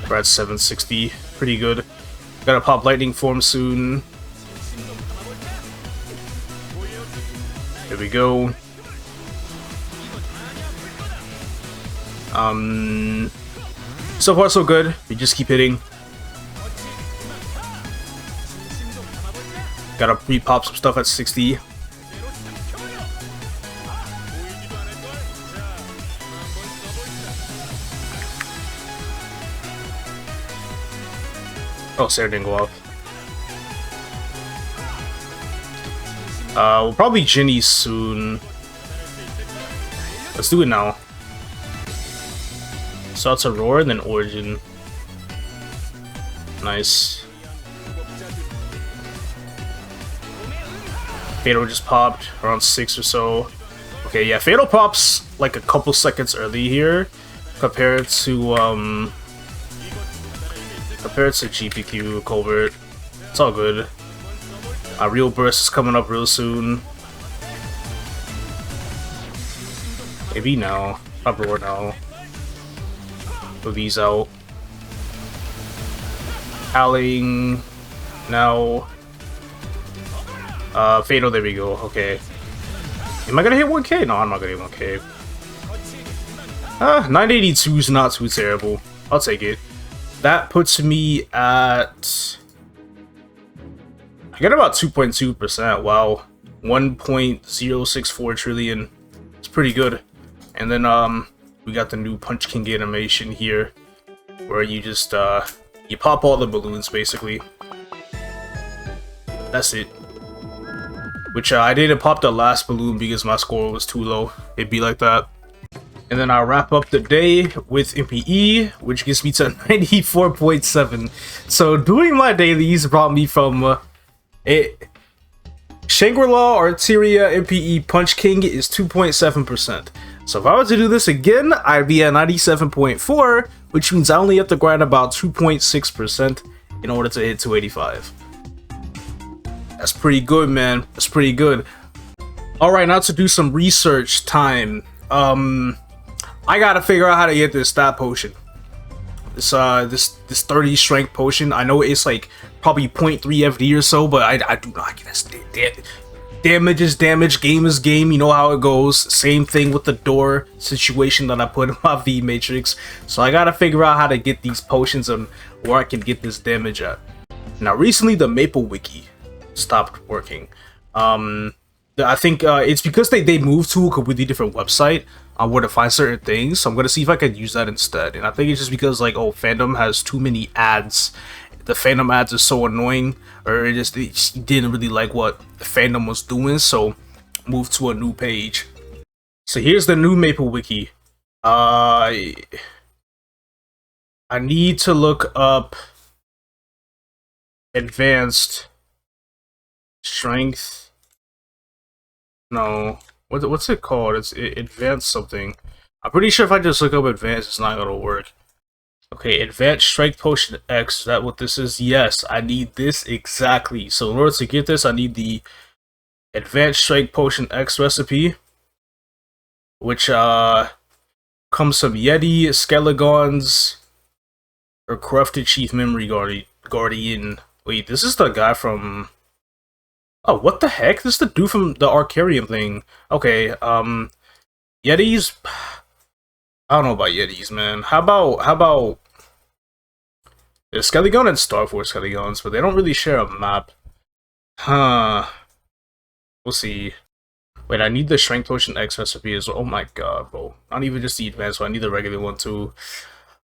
We're at 760. Pretty good. Gotta pop lightning form soon. There we go. So far so good. We just keep hitting. Gotta re-pop some stuff at 60. Oh, Sarah didn't go off. We'll probably Ginny soon. Let's do it now. So it's a Roar and then Origin. Nice. Fatal just popped around 6 or so. Okay, yeah, Fatal pops like a couple seconds early here compared to GPQ Culvert. It's all good. Real Burst is coming up real soon. Maybe now. Pop Roar now. Put these out. Kaling now. Fatal, there we go. Okay. Am I gonna hit 1k? No, I'm not gonna hit 1k. 982 is not too terrible. I'll take it. That puts me at... I got about 2.2%. Wow. 1.064 trillion. It's pretty good. And then, we got the new Punch King animation here, where you just, you pop all the balloons, basically. That's it. Which, I didn't pop the last balloon because my score was too low. It'd be like that. And then I'll wrap up the day with MPE, which gets me to 94.7. So doing my dailies brought me from Shangri-La Arteria MPE Punch King is 2.7%. So if I were to do this again, I'd be at 97.4, which means I only have to grind about 2.6% in order to hit 285. That's pretty good, man. That's pretty good. Alright, now to do some research time. I gotta figure out how to get this stat potion. This 30 strength potion. I know it's like probably 0.3 FD or so, but I do not get that. Damage is damage, game is game, you know how it goes. Same thing with the door situation that I put in my V matrix. So I gotta figure out how to get these potions and where I can get this damage at. Now recently the Maple Wiki stopped working. I think it's because they moved to a completely different website on where to find certain things. So I'm gonna see if I can use that instead. And I think it's just because like, oh, fandom has too many ads. The fandom ads are so annoying, or it just didn't really like what the fandom was doing, so moved to a new page. So here's the new Maple Wiki. I need to look up advanced strength. No, what's it called? It's advanced something. I'm pretty sure if I just look up advanced, it's not gonna work. Okay, advanced strength potion X, is that what this is? Yes, I need this exactly. So in order to get this, I need the advanced strength potion X recipe, which comes from Yeti, Skelegons, or Corrupted Chief Memory Guardian. Wait, this is the guy from... Oh, what the heck? This is the dude from the Arcarium thing. Okay, Yetis... I don't know about Yetis, man. How about... There's Skelegon and Star Force Skelegons, but they don't really share a map. Huh. We'll see. Wait, I need the Strength Potion X recipe as well. Oh my god, bro. Not even just the advanced one, I need the regular one too.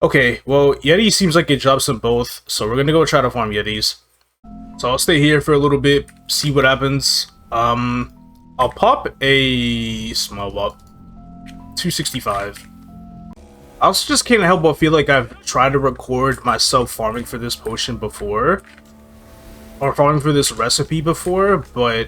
Okay, well, Yeti seems like it drops them both, so we're gonna go try to farm Yetis. So I'll stay here for a little bit, see what happens. I'll pop a small wop. 265. I also just can't help but feel like I've tried to record myself farming for this potion before. Or farming for this recipe before, but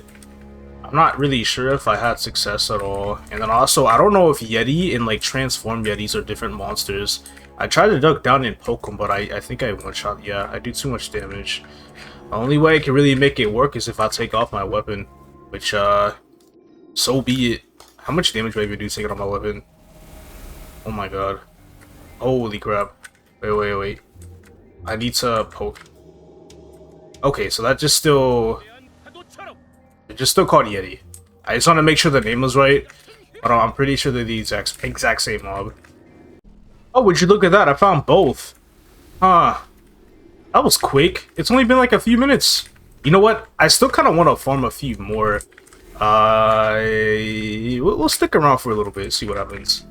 I'm not really sure if I had success at all. And then also, I don't know if Yeti and like Transform Yetis are different monsters. I tried to duck down and poke them, but I think I one-shot. Yeah, I do too much damage. The only way I can really make it work is if I take off my weapon. Which, so be it. How much damage do I even do taking off my weapon? Oh my god. Holy crap. Wait. I need to poke. Okay, so that just still... It just still called Yeti. I just want to make sure the name was right. But I'm pretty sure they're the exact same mob. Oh, would you look at that? I found both. Huh. That was quick. It's only been like a few minutes. You know what? I still kind of want to farm a few more. We'll stick around for a little bit, see what happens.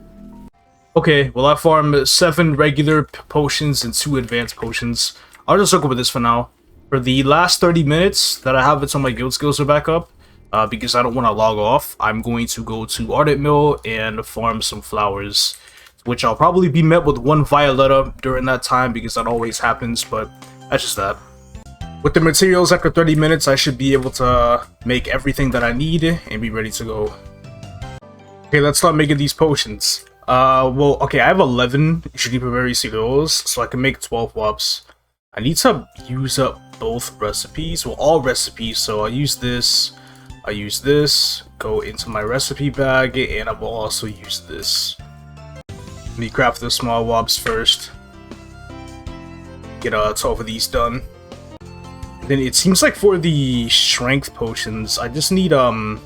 Okay, well I farmed 7 regular potions and 2 advanced potions. I'll just look over this for now. For the last 30 minutes that I have until my guild skills are back up, because I don't want to log off, I'm going to go to Ardent Mill and farm some flowers, which I'll probably be met with 1 Violetta during that time because that always happens, but that's just that. With the materials after 30 minutes, I should be able to make everything that I need and be ready to go. Okay, let's start making these potions. Well, okay, I have 11 Juniper Berry cereals, so I can make 12 wops. I need to use up both recipes, well, all recipes, so I'll use this, go into my recipe bag, and I will also use this. Let me craft the small wops first. Get 12 of these done. And then it seems like for the strength potions, I just need, I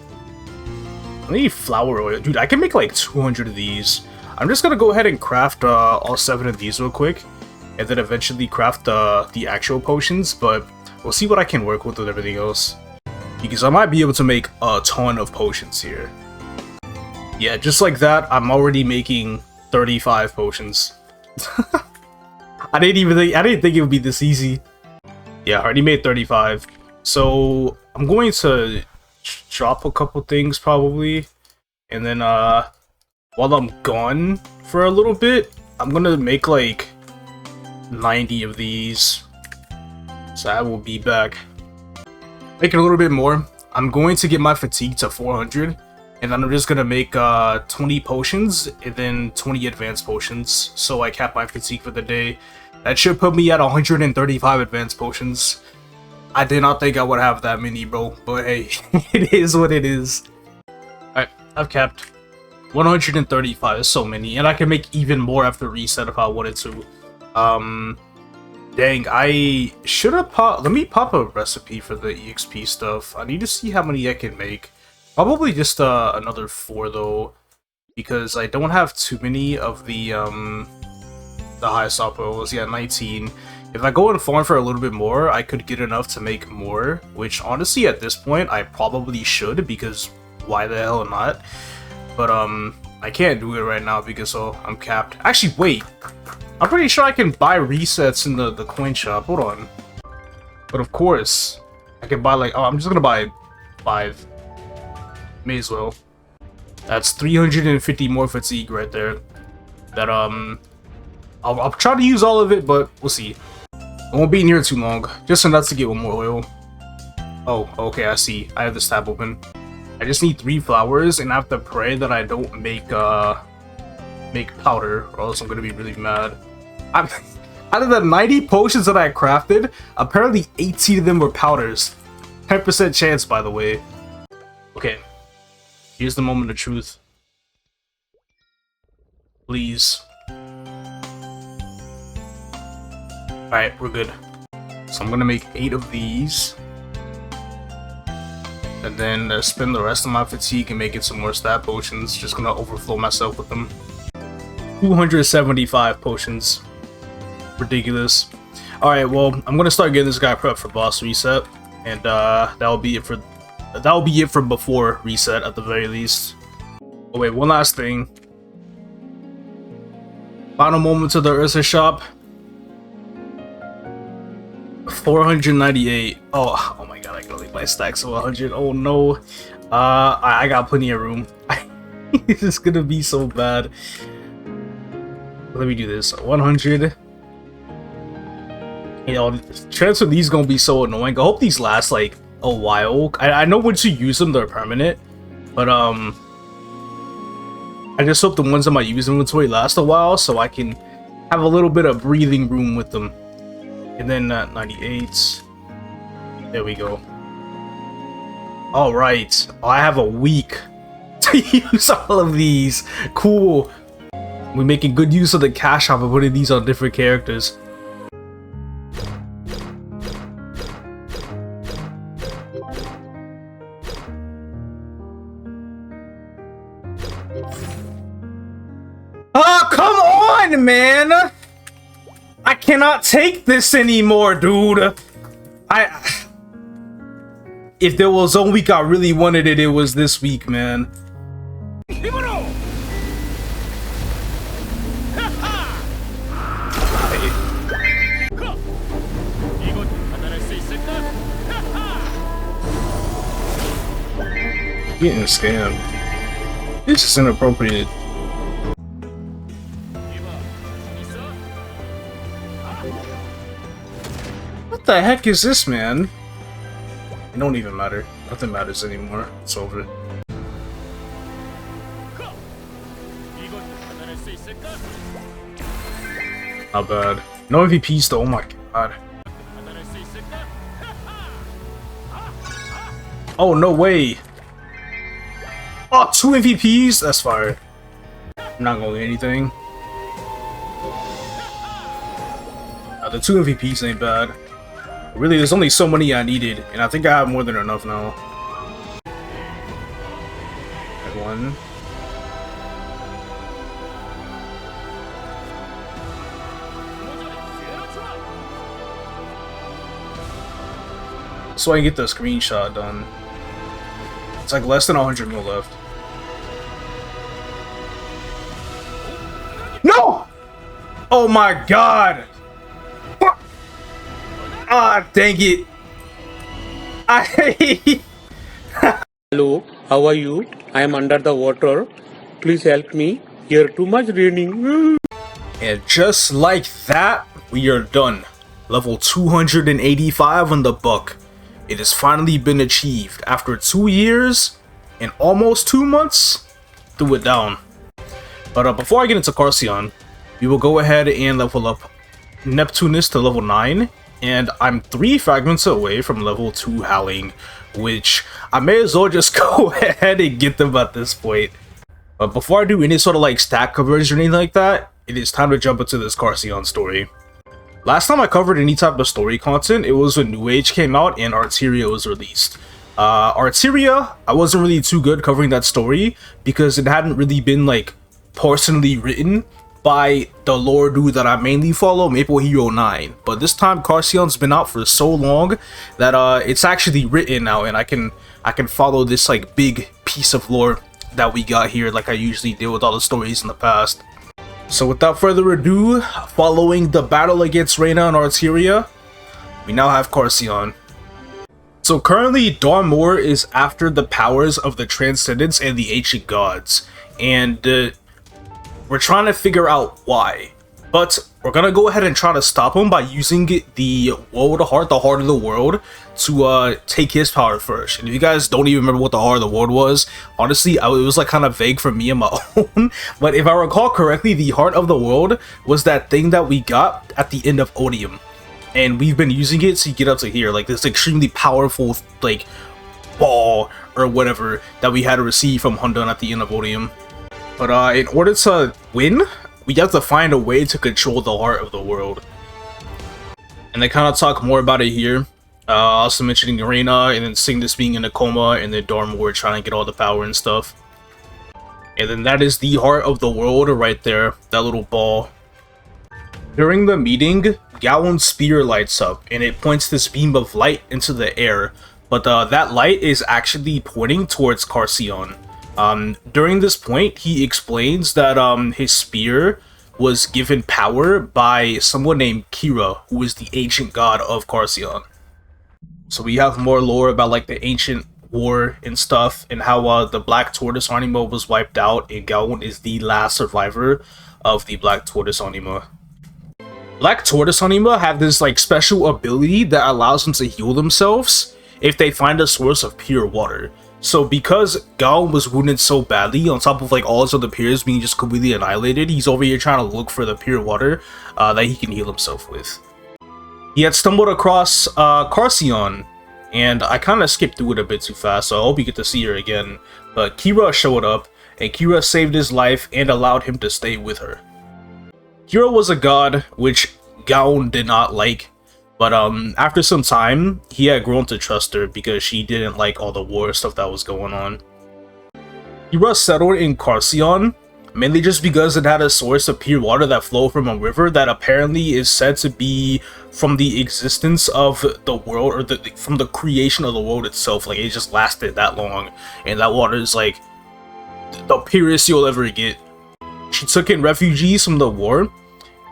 need flower oil. Dude, I can make like 200 of these. I'm just gonna go ahead and craft all 7 of these real quick. And then eventually craft the actual potions, but we'll see what I can work with everything else. Because I might be able to make a ton of potions here. Yeah, just like that, I'm already making 35 potions. I didn't think it would be this easy. Yeah, I already made 35. So I'm going to drop a couple things probably. And then while I'm gone for a little bit, I'm gonna make like 90 of these. So I will be back. Make it a little bit more. I'm going to get my fatigue to 400. And then I'm just gonna make 20 potions and then 20 advanced potions. So I cap my fatigue for the day. That should put me at 135 advanced potions. I did not think I would have that many, bro. But hey, it is what it is. Alright, I've capped 135. That's so many. And I can make even more after reset if I wanted to. Dang, I should have let me pop a recipe for the EXP stuff. I need to see how many I can make. Probably just another 4 though, because I don't have too many of the highest operos. Yeah, 19. If I go and farm for a little bit more, I could get enough to make more, which honestly at this point I probably should, because why the hell not? But I can't do it right now because I'm capped. Actually, wait. I'm pretty sure I can buy resets in the coin shop. Hold on. But of course, I can buy like... Oh, I'm just gonna buy 5. May as well. That's 350 more fatigue right there. That, I'll try to use all of it, but we'll see. I won't be in here too long. Just enough to get 1 more oil. Oh, okay, I see. I have this tab open. I just need 3 flowers, and I have to pray that I don't make, make powder, or else I'm gonna be really mad. Out of the 90 potions that I crafted, apparently 18 of them were powders. 10% chance, by the way. Okay, here's the moment of truth. Please. Alright, we're good. So I'm gonna make 8 of these. And then spend the rest of my fatigue and make it some more stat potions. Just gonna overflow myself with them. 275 potions. Ridiculous. Alright, well, I'm gonna start getting this guy prepped for boss reset. And that'll be it from before reset at the very least. Oh wait, one last thing. Final moments of the Ursus shop. 498. Oh my god, I can only buy stacks of 100. Oh no. I got plenty of room. This is gonna be so bad. Let me do this. 100. You know, transfer these gonna be so annoying. I hope these last like a while. I know once you use them they're permanent, but I just hope the ones in my use inventory last a while so I can have a little bit of breathing room with them. And then 98. There we go. Alright. Oh, I have a week to use all of these. Cool. We're making good use of the cash shop and putting these on different characters. Oh, come on, man! I cannot take this anymore, dude. If there was one week I really wanted it, it was this week, man. Getting scammed. This is inappropriate. What the heck is this, man? It don't even matter. Nothing matters anymore. It's over. Not bad. No MVPs though, oh my god. Oh, no way. Oh, 2 MVPs? That's fire. I'm not gonna get anything. The 2 MVPs ain't bad. Really, there's only so many I needed, and I think I have more than enough now. One. So I can get the screenshot done. It's like less than 100 mil left. No! Oh my god! Ah, dang it. Hello, how are you? I am under the water. Please help me. Here too much raining. And just like that, we are done. Level 285 on the buck. It has finally been achieved. After 2 years and almost 2 months, threw it down. But before I get into Carcion, we will go ahead and level up Neptunus to level 9. And I'm 3 fragments away from level 2 Kaling, which I may as well just go ahead and get them at this point. But before I do any sort of like stat coverage or anything like that, it is time to jump into this Carcion story. Last time I covered any type of story content, it was when New Age came out and Arteria was released. Arteria, I wasn't really too good covering that story because it hadn't really been like personally written by the lore dude that I mainly follow, Maple Hero 9. But this time Carcion's been out for so long that it's actually written now, and I can follow this like big piece of lore that we got here like I usually did with all the stories in the past. So without further ado, following the battle against Reyna and Arteria, we now have Carcion. So currently Darmor is after the powers of the Transcendents and the Ancient Gods, and we're trying to figure out why. But we're gonna go ahead and try to stop him by using the world heart, the heart of the world, to take his power first. And if you guys don't even remember what the heart of the world was, honestly, it was like kind of vague for me and my own. But if I recall correctly, the heart of the world was that thing that we got at the end of Odium, and we've been using it to get up to here, like this extremely powerful like ball or whatever that we had to receive from Hundun at the end of Odium. But in order to win, we have to find a way to control the heart of the world. And they kind of talk more about it here. Also mentioning Arena, and then Cygnus being in a coma, and then Darmor trying to get all the power and stuff. And then that is the heart of the world right there, that little ball. During the meeting, Gallon's spear lights up, and it points this beam of light into the air. But that light is actually pointing towards Carcion. During this point, he explains that his spear was given power by someone named Kira, who is the ancient god of Carcion. So we have more lore about like the ancient war and stuff, and how the Black Tortoise Anima was wiped out, and Galwan is the last survivor of the Black Tortoise Anima. Black Tortoise Anima have this like special ability that allows them to heal themselves if they find a source of pure water. So because Galwan was wounded so badly, on top of like all his other peers being just completely annihilated, he's over here trying to look for the pure water that he can heal himself with. He had stumbled across Carcion, and I kind of skipped through it a bit too fast, so I hope you get to see her again. But Kira showed up, and Kira saved his life and allowed him to stay with her. Kira was a god, which Galwan did not like. But after some time, he had grown to trust her because she didn't like all the war stuff that was going on. Kira settled in Carcion, mainly just because it had a source of pure water that flowed from a river that apparently is said to be from the existence of the world, or from the creation of the world itself. Like, it just lasted that long, and that water is like the purest you'll ever get. She took in refugees from the war,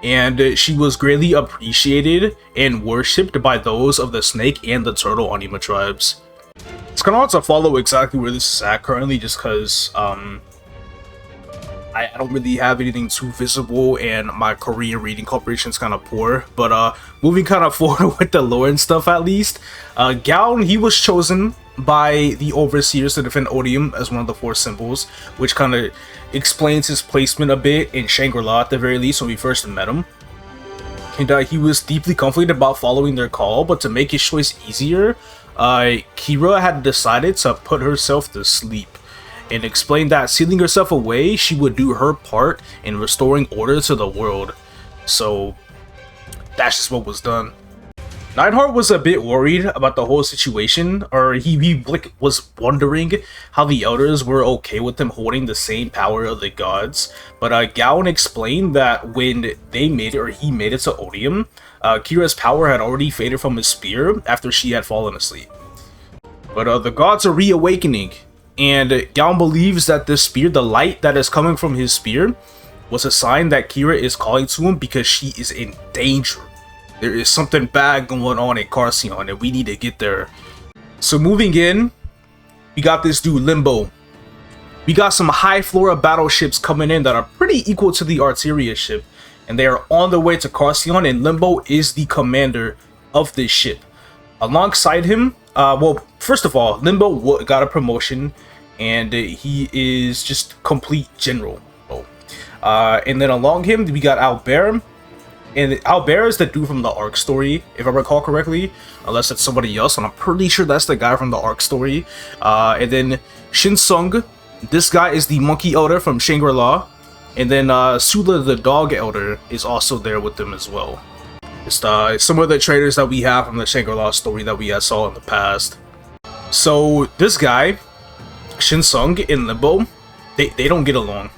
and she was greatly appreciated and worshipped by those of the Snake and the Turtle Anima tribes. It's kind of hard to follow exactly where this is at currently, just because I don't really have anything too visible, and my Korean reading comprehension is kind of poor. But moving kind of forward with the lore and stuff, at least, Galwan, he was chosen by the Overseers to defend Odium as one of the 4 symbols, which kind of explains his placement a bit in Shangri-La at the very least when we first met him. And he was deeply conflicted about following their call, but to make his choice easier, Kira had decided to put herself to sleep, and explained that sealing herself away, she would do her part in restoring order to the world. So that's just what was done. Neidhart was a bit worried about the whole situation, or he like was wondering how the elders were okay with him holding the same power of the gods. But Galwan explained that when they made it, or he made it to Odium, Kira's power had already faded from his spear after she had fallen asleep. But the gods are reawakening, and Galwan believes that this spear, the light that is coming from his spear, was a sign that Kira is calling to him because she is in danger. There is something bad going on in Carcion, and we need to get there. So moving in, we got this dude Limbo. We got some high flora battleships coming in that are pretty equal to the Arteria ship, and they are on their way to Carcion, and Limbo is the commander of this ship. Alongside him, well, first of all, Limbo got a promotion, and he is just complete general. And then along him, we got Albert. And Albert is the dude from the Arc story, if I recall correctly, unless it's somebody else, and I'm pretty sure that's the guy from the Arc story. And then Shinsung, this guy is the Monkey Elder from Shangri-La, and then Sula the Dog Elder is also there with them as well. It's some of the traders that we have from the Shangri-La story that we saw in the past. So this guy, Shinsung and Limbo, they don't get along.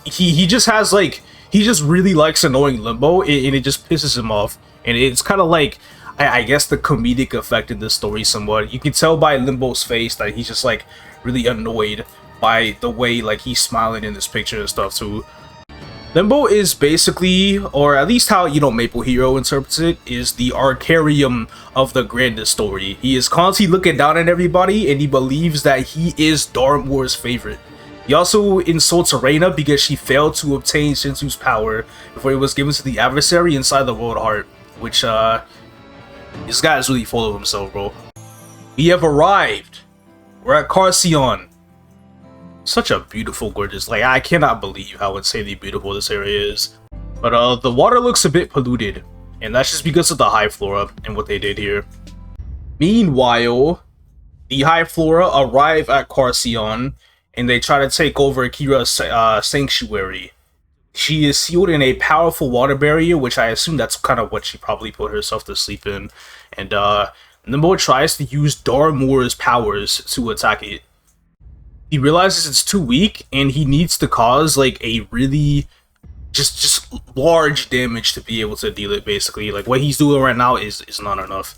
He just has like, he just really likes annoying Limbo, and it just pisses him off. And it's kind of like, I guess, the comedic effect in this story somewhat. You can tell by Limbo's face that he's just like really annoyed by the way like he's smiling in this picture and stuff too. Limbo is basically, or at least how, you know, Maple Hero interprets it, is the Arcarium of the grandest story. He is constantly looking down at everybody, and he believes that he is Darmor's favorite. He also insults Arena because she failed to obtain Shinsu's power before it was given to the adversary inside the World Heart, which, this guy is really full of himself, bro. We have arrived. We're at Carcion. Such a beautiful, gorgeous, like, I cannot believe how insanely beautiful this area is. But, the water looks a bit polluted, and that's just because of the High Flora and what they did here. Meanwhile, the High Flora arrive at Carcion, and they try to take over Kira's sanctuary. She is sealed in a powerful water barrier, which I assume that's kind of what she probably put herself to sleep in. And Nimbo tries to use Darmore's powers to attack it. He realizes it's too weak, and he needs to cause like a really just large damage to be able to deal it. Basically, like what he's doing right now is not enough.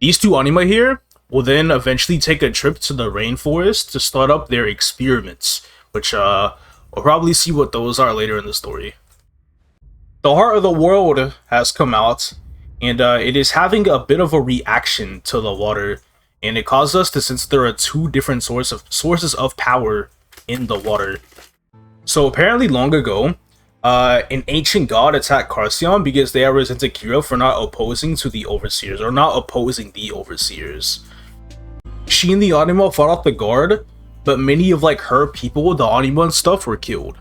These two anima here will then eventually take a trip to the rainforest to start up their experiments, which we'll probably see what those are later in the story. The Heart of the World has come out, and it is having a bit of a reaction to the water, and it caused us to sense there are two different sources of power in the water. So apparently long ago, an ancient god attacked Carcion because they resented Kira for not opposing to the Overseers, or not opposing the Overseers. She and the Anima fought off the guard, but many of like her people, the Anima and stuff, were killed.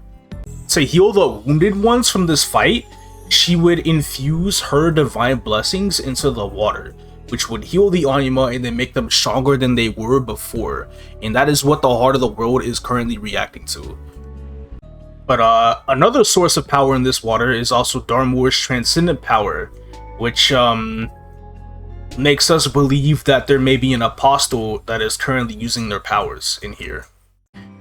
To heal the wounded ones from this fight, she would infuse her divine blessings into the water, which would heal the Anima and then make them stronger than they were before. And that is what the Heart of the World is currently reacting to. But another source of power in this water is also Darmore's transcendent power, which makes us believe that there may be an apostle that is currently using their powers in here.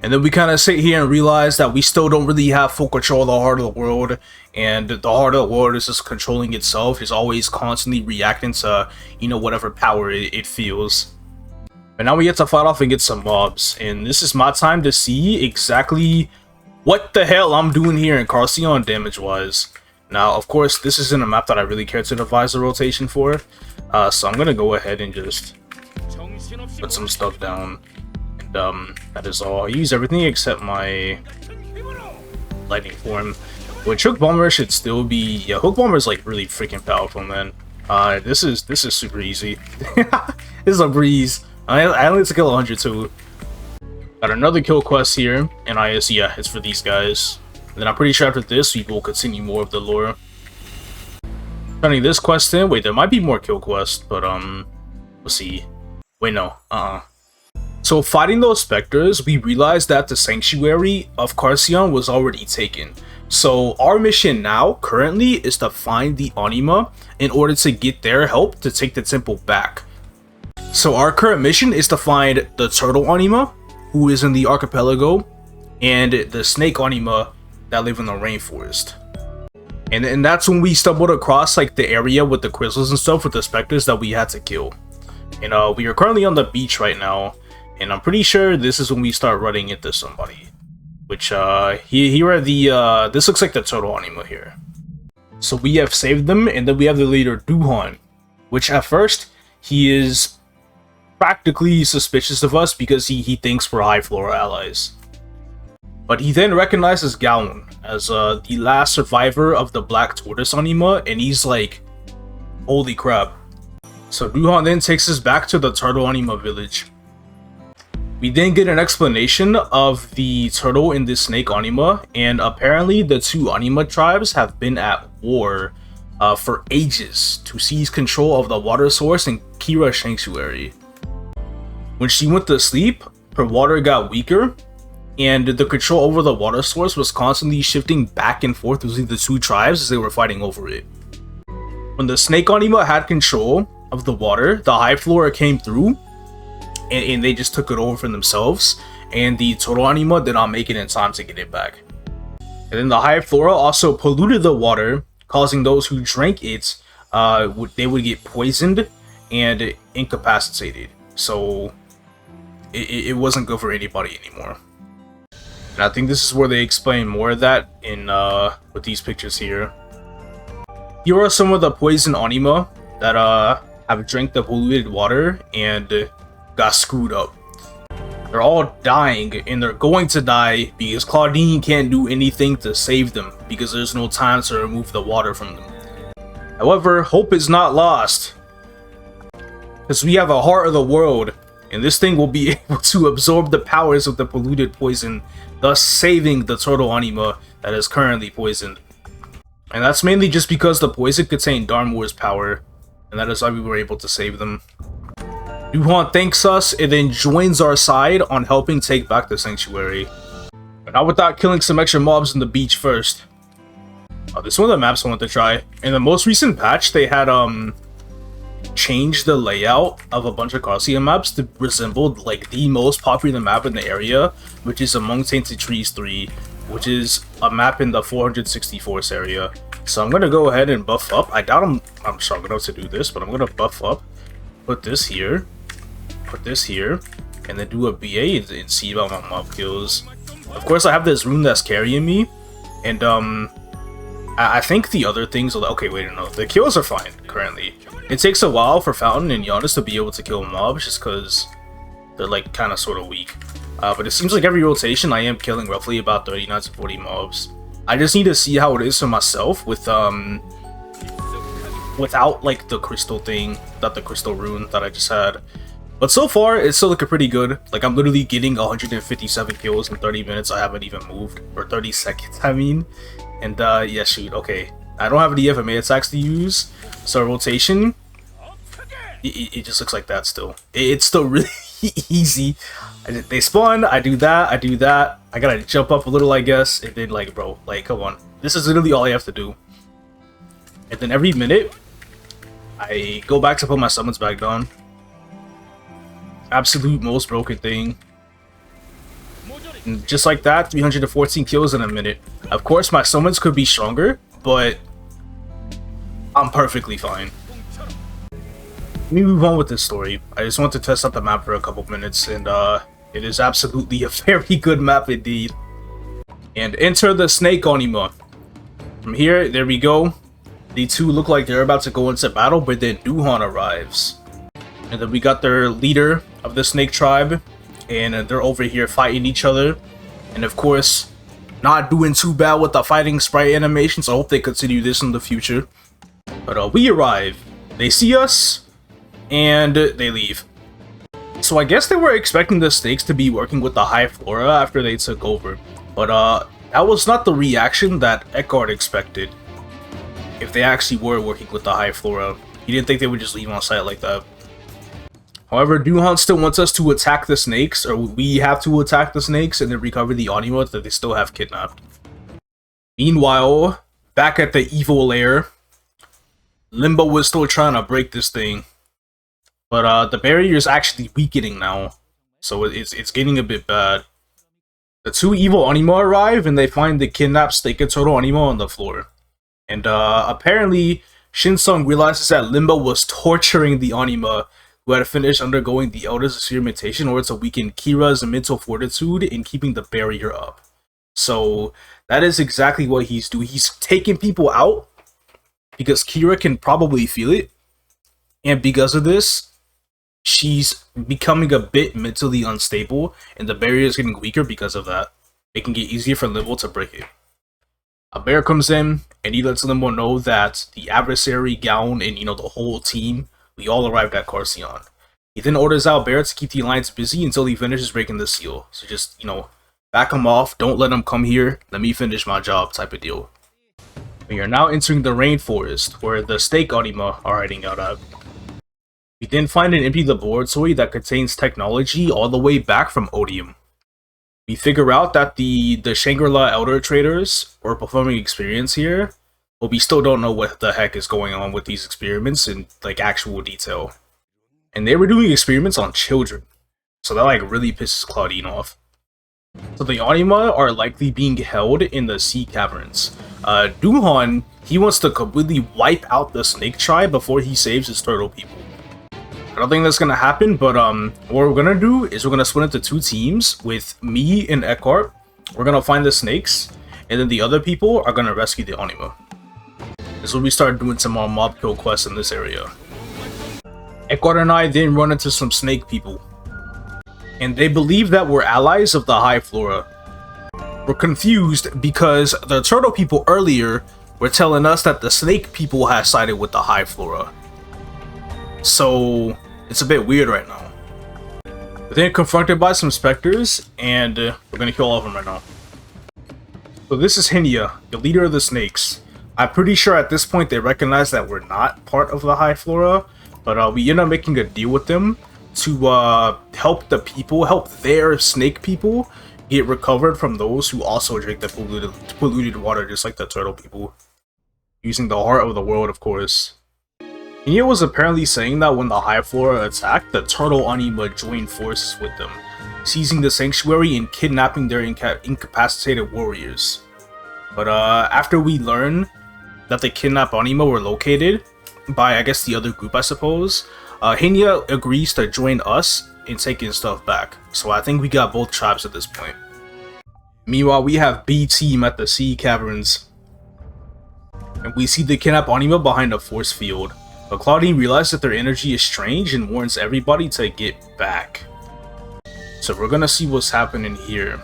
And then we kind of sit here and realize that we still don't really have full control of the Heart of the World, and the Heart of the World is just controlling itself, is always constantly reacting to, you know, whatever power it feels. But now we get to fight off and get some mobs, and this is my time to see exactly what the hell I'm doing here in Carcion damage-wise. Now, of course, this isn't a map that I really care to devise a rotation for, so I'm gonna go ahead and just put some stuff down. And that is all. I use everything except my lightning form, which Hook Bomber should still be. Yeah, Hook Bomber is like really freaking powerful, man. This is super easy. This is a breeze. I only took kill 100 too. Got another kill quest here, and yeah, it's for these guys. And then I'm pretty sure after this, we will continue more of the lore. Turning this quest in. Wait, there might be more kill quests, but we'll see. Wait, no. So fighting those specters, we realized that the sanctuary of Carcion was already taken. So our mission now, currently, is to find the Anima in order to get their help to take the temple back. So our current mission is to find the Turtle Anima, who is in the archipelago, and the Snake Anima that live in the rainforest. And that's when we stumbled across like the area with the crystals and stuff with the specters that we had to kill. And we are currently on the beach right now, and I'm pretty sure this is when we start running into somebody. Which here are the this looks like the Turtle Anima here. So we have saved them, and then we have the leader Duhan, which at first he is practically suspicious of us because he thinks we're High Flora allies. But he then recognizes Gaon as the last survivor of the Black Tortoise Anima, and he's like, holy crap. So Duhan then takes us back to the Turtle Anima village. We then get an explanation of the turtle and the snake Anima, and apparently the two Anima tribes have been at war for ages to seize control of the water source in Kira's sanctuary. When she went to sleep, her water got weaker, and the control over the water source was constantly shifting back and forth between the two tribes as they were fighting over it. When the Snake Anima had control of the water, the High Flora came through, and they just took it over for themselves, and the Turtle Anima did not make it in time to get it back. And then the High Flora also polluted the water, causing those who drank it, they would get poisoned and incapacitated. So it wasn't good for anybody anymore. And I think this is where they explain more of that in with these pictures here. Here are some of the poison Anima that have drank the polluted water and got screwed up. They're all dying, and they're going to die because Claudine can't do anything to save them because there's no time to remove the water from them. However, hope is not lost, because we have a heart of the world, and this thing will be able to absorb the powers of the polluted poison, thus saving the turtle anima that is currently poisoned. And that's mainly just because the poison contained Darmor's power, and that is why we were able to save them. Duhan thanks us and then joins our side on helping take back the sanctuary. But not without killing some extra mobs on the beach first. This is one of the maps I want to try. In the most recent patch, they had changed the layout of a bunch of Carcion maps to resemble like the most popular map in the area, which is Among Tainted Trees 3, which is a map in the 464th area. So I'm gonna go ahead and buff up. I doubt I'm strong enough to do this, but I'm gonna buff up. Put this here. Put this here, and then do a BA and see about my mob kills. Of course, I have this rune that's carrying me, and I think the other things. Okay, wait, no, the kills are fine currently. It takes a while for Fountain and Giannis to be able to kill mobs, just because they're like kind of sort of weak. But it seems like every rotation I am killing roughly about 39 to 40 mobs. I just need to see how it is for myself with without like the crystal thing, not the crystal rune that I just had. But so far, it's still looking pretty good. Like, I'm literally getting 157 kills in 30 minutes. I haven't even moved. Or 30 seconds, I mean. And, yeah, shoot, okay. I don't have any FMA attacks to use. So, rotation, it just looks like that still. It's still really easy. They spawn, I do that, I do that. I gotta jump up a little, I guess. And then, like, bro, like, come on. This is literally all I have to do. And then every minute, I go back to put my summons back down. Absolute most broken thing. And just like that, 314 kills in a minute. Of course, my summons could be stronger, but I'm perfectly fine. Let me move on with this story. I just want to test out the map for a couple minutes, and it is absolutely a very good map indeed. And enter the Snake Anima. From here, there we go. The two look like they're about to go into battle, but then Duhan arrives. And then we got their leader of the snake tribe, and they're over here fighting each other. And of course, not doing too bad with the fighting sprite animations. I hope they continue this in the future. But we arrive, they see us, and they leave. So I guess they were expecting the snakes to be working with the high flora after they took over. But that was not the reaction that Eckhart expected. If they actually were working with the high flora, he didn't think they would just leave on site like that. However, Duhan still wants us to attack the snakes, or we have to attack the snakes and then recover the anima that they still have kidnapped. Meanwhile, back at the evil lair, Limbo was still trying to break this thing. But the barrier is actually weakening now, so it's getting a bit bad. The two evil anima arrive and they find the kidnapped snake and turtle anima on the floor. And apparently, Shinsung realizes that Limbo was torturing the anima who had finished undergoing the Elder's experimentation in order to weaken Kira's mental fortitude in keeping the barrier up. So that is exactly what he's doing. He's taking people out because Kira can probably feel it. And because of this, she's becoming a bit mentally unstable, and the barrier is getting weaker because of that. It can get easier for Limbo to break it. A bear comes in, and he lets Limbo know that the adversary, Gown, and the whole team, we all arrived at Carcion. He then orders out Bear to keep the alliance busy until he finishes breaking the seal. So just, back him off, don't let him come here, let me finish my job type of deal. We are now entering the rainforest, where the snake anima are hiding out at. We then find an empty laboratory that contains technology all the way back from Odium. We figure out that the Shangri-La Elder traders were performing experiments here, but we still don't know what the heck is going on with these experiments in actual detail. And they were doing experiments on children, so that really pisses Claudine off. So the anima are likely being held in the sea caverns. Duhan, he wants to completely wipe out the snake tribe before he saves his turtle people. I don't think that's gonna happen, but what we're gonna do is we're gonna split into two teams with me and Eckhart. We're gonna find the snakes, and then the other people are gonna rescue the anima. This is when we start doing some more mob kill quests in this area. Eckhart and I then run into some snake people. and they believe that we're allies of the High Flora. We're confused because the turtle people earlier were telling us that the snake people had sided with the High Flora. So it's a bit weird right now. We're then confronted by some specters, and we're gonna kill all of them right now. So this is Hinya, the leader of the snakes. I'm pretty sure at this point they recognize that we're not part of the High Flora, but we end up making a deal with them to help the people, help their snake people get recovered from those who also drink the polluted water, just like the turtle people. Using the heart of the world, of course. Hinya was apparently saying that when the High Flora attacked, the turtle anima joined forces with them, seizing the sanctuary and kidnapping their incapacitated warriors. But after we learn that the kidnapped anima were located by, I guess, the other group, I suppose, Hinya agrees to join us in taking stuff back. So I think we got both tribes at this point. Meanwhile, we have B Team at the sea caverns, and we see the kidnapped anima behind a force field. But Claudine realizes that their energy is strange and warns everybody to get back. So we're gonna see what's happening here.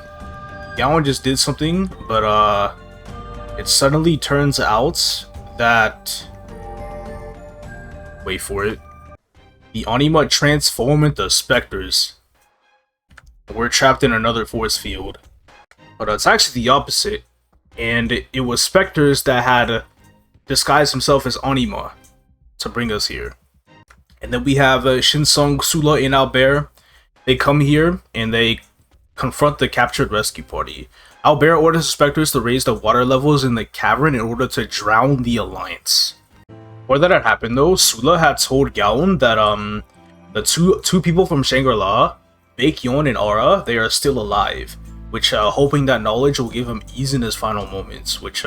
Gowan just did something, but it suddenly turns out that, wait for it, the anima transform into specters. We're trapped in another force field. But it's actually the opposite, and it was specters that had disguised himself as anima to bring us here. And then we have Shinsung, Sula, and Albert. They come here and they confront the captured rescue party. Albert orders the specters to raise the water levels in the cavern in order to drown the Alliance. Before that had happened though, Sula had told Gaon that the two people from Shangri-La, Baekyeon and Aura, they are still alive, which hoping that knowledge will give him ease in his final moments, which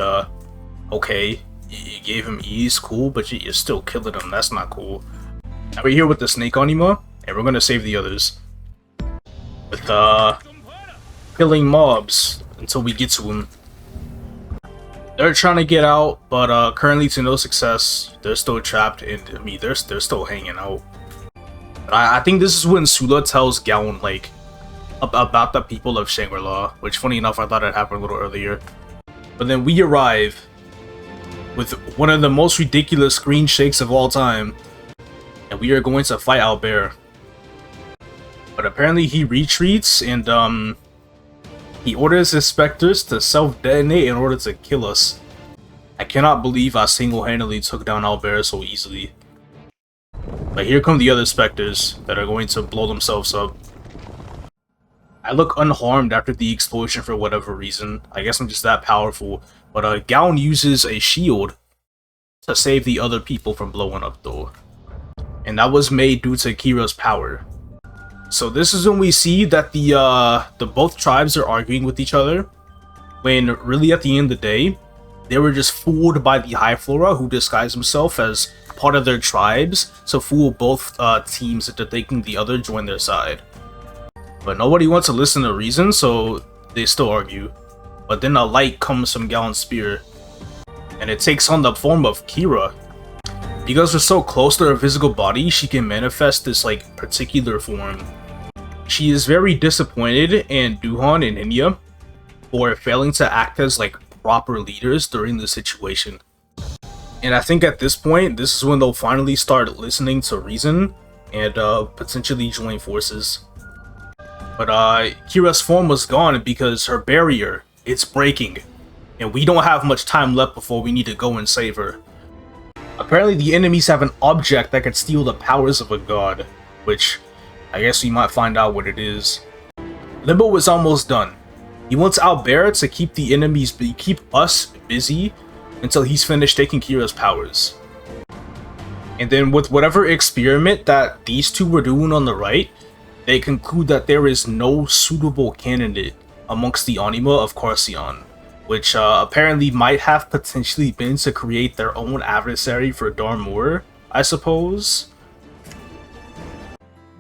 okay, you gave him ease, cool, but you're still killing him, that's not cool. Now we're here with the snake anima, and we're gonna save the others. With killing mobs until we get to them. They're trying to get out, but currently to no success. They're still trapped, and I mean, they're still hanging out. But I think this is when Sula tells Gaon, like, about the people of Shangri-La, which funny enough I thought it happened a little earlier. But then we arrive with one of the most ridiculous screen shakes of all time, and we are going to fight Albert. But apparently he retreats, and he orders his specters to self-detonate in order to kill us. I cannot believe I single-handedly took down Albert so easily. But here come the other specters that are going to blow themselves up. I look unharmed after the explosion for whatever reason. I guess I'm just that powerful. But Gaon uses a shield to save the other people from blowing up though. And that was made due to Kira's power. So this is when we see that the both tribes are arguing with each other, when really at the end of the day, they were just fooled by the High Flora, who disguised himself as part of their tribes to fool both teams into thinking the other joined their side. But nobody wants to listen to reason, so they still argue. But then a light comes from Gaon's spear, and it takes on the form of Kira. Because we're so close to her physical body, she can manifest this like particular form. She is very disappointed in Duhan and Hinya for failing to act as like proper leaders during the situation. And I think at this point, this is when they'll finally start listening to reason and potentially join forces. But Kira's form was gone because her barrier, it's breaking. And we don't have much time left before we need to go and save her. Apparently the enemies have an object that can steal the powers of a god, which I guess we might find out what it is. Limbo is almost done. He wants Albert to keep the enemies, keep us busy until he's finished taking Kira's powers. And then with whatever experiment that these two were doing on the right, they conclude that there is no suitable candidate amongst the anima of Carcion, which apparently might have potentially been to create their own adversary for Darmor, I suppose.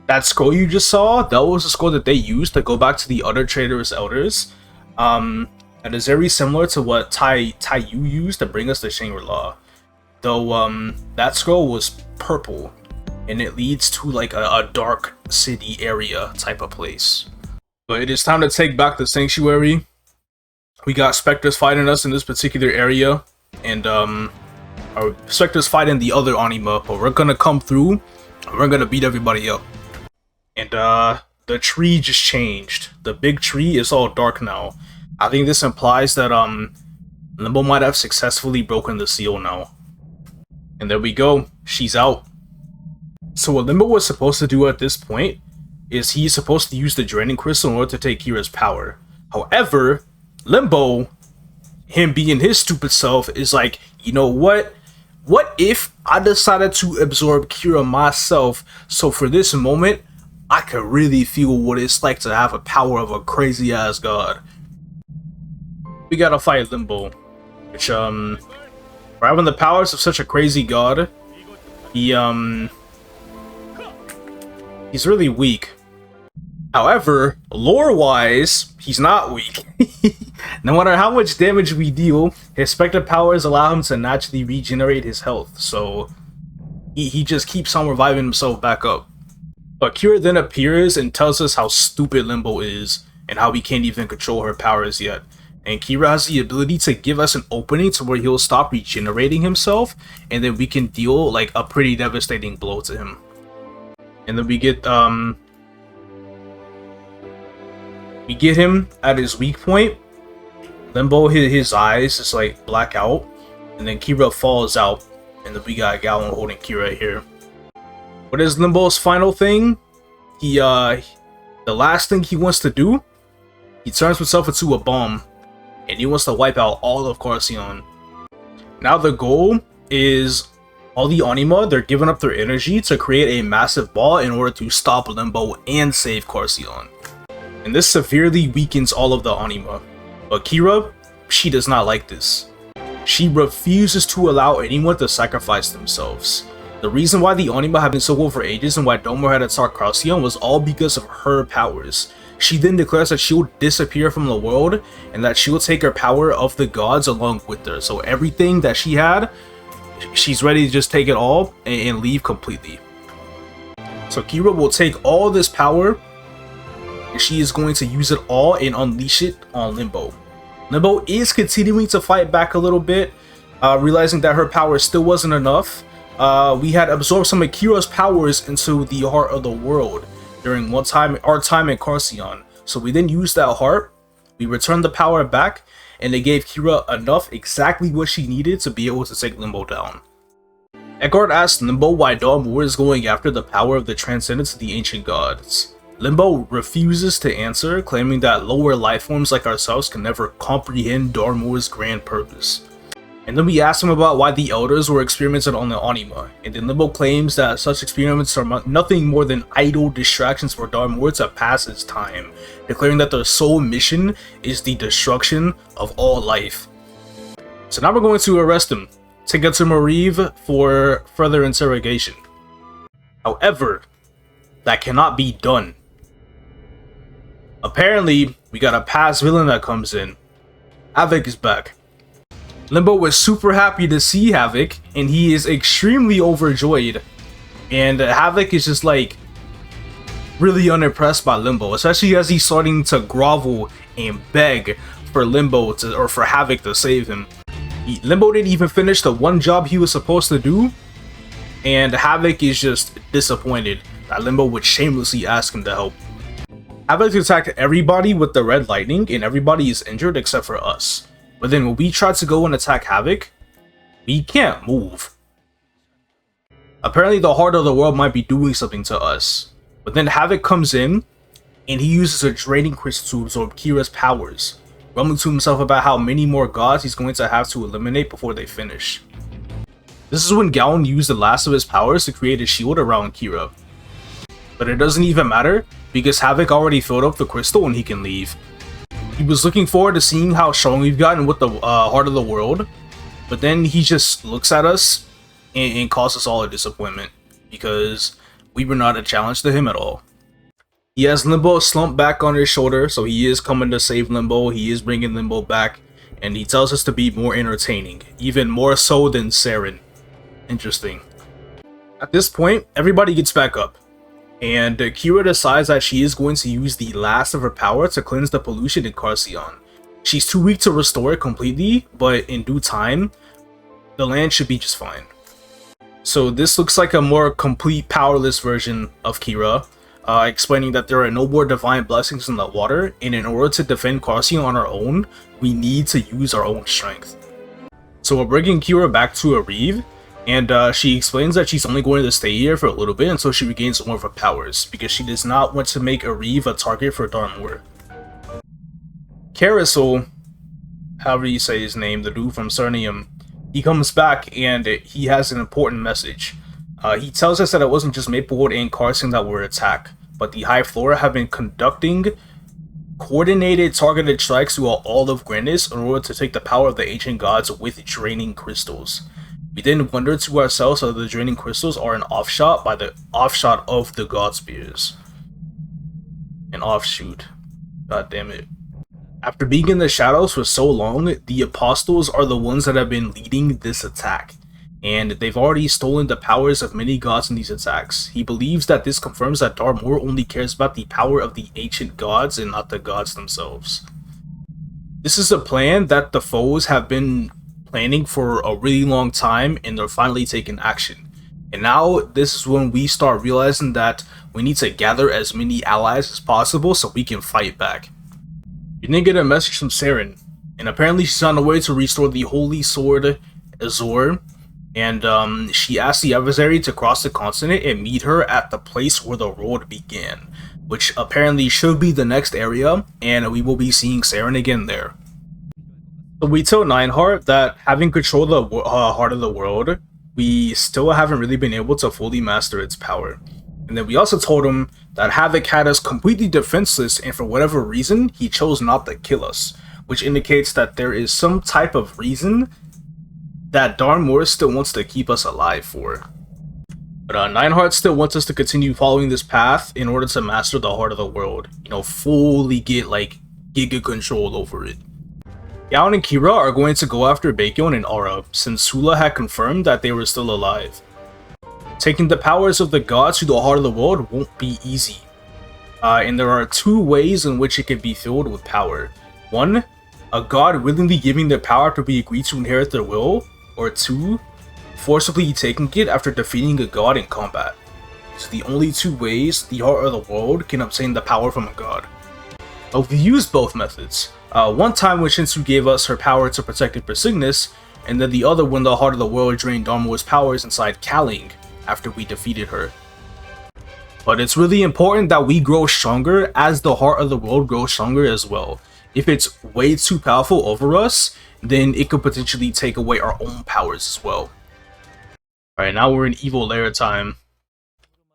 That scroll you just saw, that was the scroll that they used to go back to the other traitorous elders. And is very similar to what Tai Yu used to bring us to Shangri-La. Though that scroll was purple. and it leads to like a dark city area type of place. But it is time to take back the sanctuary. We got specters fighting us in this particular area, and our specters fighting the other anima, but we're gonna come through and we're gonna beat everybody up. And the tree just changed. The big tree is all dark now. I think this implies that Limbo might have successfully broken the seal now. And there we go, she's out. So what Limbo was supposed to do at this point is he's supposed to use the Draining Crystal in order to take Kira's power. However, Limbo, him being his stupid self, is like, you know what? What if I decided to absorb Kira myself, so for this moment, I could really feel what it's like to have a power of a crazy ass god. We gotta fight Limbo, which for having the powers of such a crazy god, he's really weak. However, lore-wise, he's not weak. No matter how much damage we deal, his spectre powers allow him to naturally regenerate his health, so he just keeps on reviving himself back up. But Kira then appears and tells us how stupid Limbo is, and how he can't even control her powers yet. And Kira has the ability to give us an opening to where he'll stop regenerating himself, and then we can deal like a pretty devastating blow to him. And then we get him at his weak point. Limbo, his eyes just like black out, and then Kira falls out, and then we got Gallon holding Kira here. What is Limbo's final thing? The last thing he wants to do, he turns himself into a bomb, and he wants to wipe out all of Carcion. Now the goal is all the Anima, they're giving up their energy to create a massive ball in order to stop Limbo and save Carcion. And this severely weakens all of the Anima. But Kira, she does not like this. She refuses to allow anyone to sacrifice themselves. The reason why the Anima have been so cool for ages and why Domor had attacked Carcion was all because of her powers. She then declares that she will disappear from the world and that she will take her power of the gods along with her. So everything that she had, she's ready to just take it all and leave completely. So Kira will take all this power and she is going to use it all and unleash it on Limbo. Limbo is continuing to fight back a little bit, realizing that her power still wasn't enough. We had absorbed some of Kira's powers into the heart of the world during our time in Carcion. So we then used that heart, we returned the power back, and it gave Kira enough, exactly what she needed to be able to take Limbo down. Eckhart asked Limbo why Domor is going after the power of the Transcendence of the Ancient Gods. Limbo refuses to answer, claiming that lower lifeforms like ourselves can never comprehend Domor's grand purpose. And then we asked him about why the Elders were experimented on the Anima, and then Limbo claims that such experiments are nothing more than idle distractions for Domor to pass his time, declaring that their sole mission is the destruction of all life. So now we're going to arrest him, take him to Mariv for further interrogation. However, that cannot be done. Apparently, we got a past villain that comes in. Havoc is back. Limbo was super happy to see Havoc, and he is extremely overjoyed. And Havoc is just like really unimpressed by Limbo, especially as he's starting to grovel and beg for for Havoc to save him. Limbo didn't even finish the one job he was supposed to do, and Havoc is just disappointed that Limbo would shamelessly ask him to help. Havoc attacked everybody with the red lightning, and everybody is injured except for us. But then when we try to go and attack Havoc, we can't move. Apparently the heart of the world might be doing something to us. But then Havoc comes in, and he uses a draining crystal to absorb Kira's powers, rumbling to himself about how many more gods he's going to have to eliminate before they finish. This is when Gallon used the last of his powers to create a shield around Kira. But it doesn't even matter, because Havoc already filled up the crystal and he can leave. He was looking forward to seeing how strong we've gotten with the heart of the world, but then he just looks at us and calls us all a disappointment, because we were not a challenge to him at all. He has Limbo slumped back on his shoulder, so he is coming to save Limbo, he is bringing Limbo back, and he tells us to be more entertaining, even more so than Saren. Interesting. At this point, everybody gets back up, and Kira decides that she is going to use the last of her power to cleanse the pollution in Carcion. She's too weak to restore it completely, but in due time, the land should be just fine. So this looks like a more complete powerless version of Kira, explaining that there are no more divine blessings in the water, and in order to defend Carcion on our own, we need to use our own strength. So we're bringing Kira back to Areve, and she explains that she's only going to stay here for a little bit until she regains more of her powers, because she does not want to make Areve a target for Darmor. Carousel, however you say his name, the dude from Cernium, he comes back and he has an important message. He tells us that it wasn't just Maplewood and Carcion that were attacked, but the High Flora have been conducting coordinated targeted strikes throughout all of Grandis in order to take the power of the ancient gods with draining crystals. We then wonder to ourselves whether the draining crystals are an offshot of the God Spears. An offshoot. God damn it. After being in the shadows for so long, the Apostles are the ones that have been leading this attack, and they've already stolen the powers of many gods in these attacks. He believes that this confirms that Darmor only cares about the power of the ancient gods and not the gods themselves. This is a plan that the foes have been planning for a really long time, and they're finally taking action. And now this is when we start realizing that we need to gather as many allies as possible so we can fight back. You then get a message from Saren, and apparently she's on the way to restore the Holy Sword Azor, and she asks the adversary to cross the continent and meet her at the place where the road began, which apparently should be the next area, and we will be seeing Saren again there. So we tell Nineheart that having control of the heart of the world, we still haven't really been able to fully master its power. And then we also told him that Havoc had us completely defenseless, and for whatever reason, he chose not to kill us, which indicates that there is some type of reason that Darmor still wants to keep us alive for. But Nineheart still wants us to continue following this path in order to master the heart of the world. You know, fully get like giga control over it. Yaon and Kira are going to go after Baekhyun and Aura, since Sula had confirmed that they were still alive. Taking the powers of the gods to the heart of the world won't be easy. And there are two ways in which it can be filled with power. One, a god willingly giving their power to be agreed to inherit their will, or two, forcibly taking it after defeating a god in combat. So the only two ways the heart of the world can obtain the power from a god. We've used both methods. One time when Shinsu gave us her power to protect Persignis, and then the other when the heart of the world drained Darmor's powers inside Kaling after we defeated her. But it's really important that we grow stronger as the heart of the world grows stronger as well. If it's way too powerful over us, then it could potentially take away our own powers as well. Alright, now we're in Evil Lair time.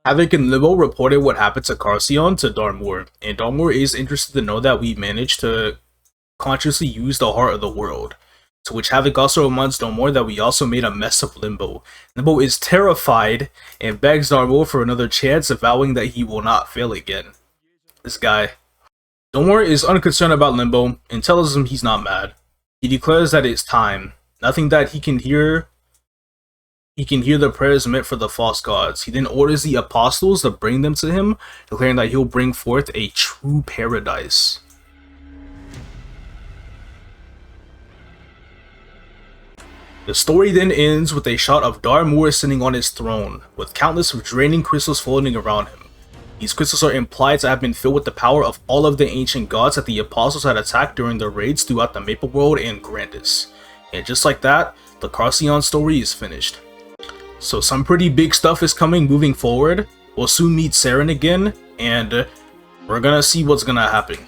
Havoc and Limbo reported what happened to Carcion to Darmor, and Darmor is interested to know that we managed to consciously use the heart of the world. To which Havoc also reminds Darmor that we also made a mess of Limbo. Limbo is terrified and begs Darmor for another chance, vowing that he will not fail again. This guy. Darmor is unconcerned about Limbo and tells him he's not mad. He declares that it's time. Nothing that he can hear the prayers meant for the false gods. He then orders the apostles to bring them to him, declaring that he'll bring forth a true paradise. The story then ends with a shot of Darmor sitting on his throne, with countless draining crystals floating around him. These crystals are implied to have been filled with the power of all of the ancient gods that the apostles had attacked during their raids throughout the Maple World and Grandis. And just like that, the Carcion story is finished. So some pretty big stuff is coming moving forward. We'll soon meet Saren again, and we're gonna see what's gonna happen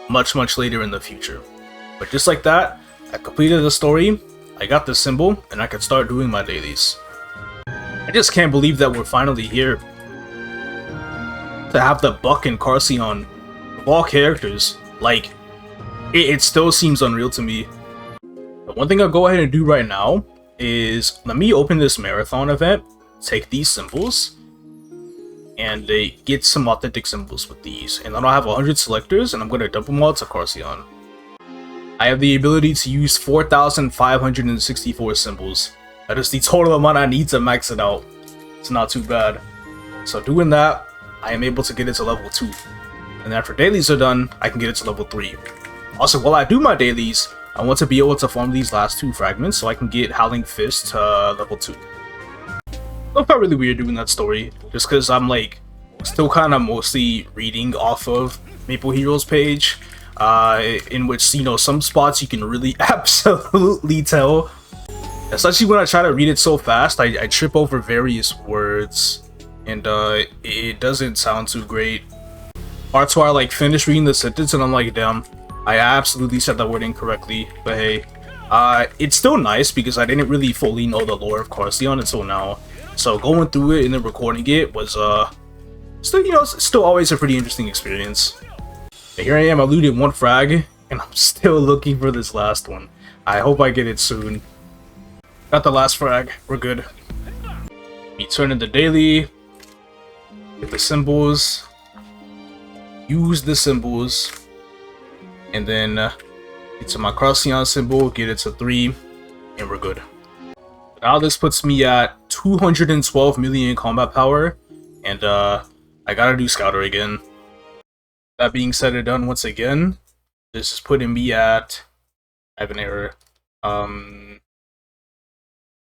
much later in the future. But just like that, I completed the story, I got the symbol, and I can start doing my dailies. I just can't believe that we're finally here. To have the Buck and Carcion, of all characters, like, it still seems unreal to me. But one thing I'll go ahead and do right now is, let me open this marathon event, take these symbols, and get some authentic symbols with these. And then I'll have 100 selectors, and I'm going to dump them all to Carcion. I have the ability to use 4,564 symbols. That is the total amount I need to max it out. It's not too bad. So doing that, I am able to get it to level 2. And after dailies are done, I can get it to level 3. Also, while I do my dailies, I want to be able to farm these last 2 fragments so I can get Howling Fist to level 2. I felt really weird doing that story, just because I'm like, still kind of mostly reading off of Maple Hero's page, in which, you know, some spots you can really absolutely tell. Especially when I try to read it so fast, I trip over various words, and it doesn't sound too great. Parts where I like finish reading the sentence and I'm like, damn, I absolutely said that word incorrectly, but hey. It's still nice because I didn't really fully know the lore of Carcion until now. So going through it and then recording it was, still, you know, still always a pretty interesting experience. But here I am, I looted 1 frag, and I'm still looking for this last one. I hope I get it soon. Got the last frag, we're good. We turn in the daily, get the symbols, use the symbols, and then get to my Carcion symbol, get it to 3, and we're good. Now this puts me at 212 million combat power, and I gotta do Scouter again. That being said and done once again, this is putting me at... I have an error. I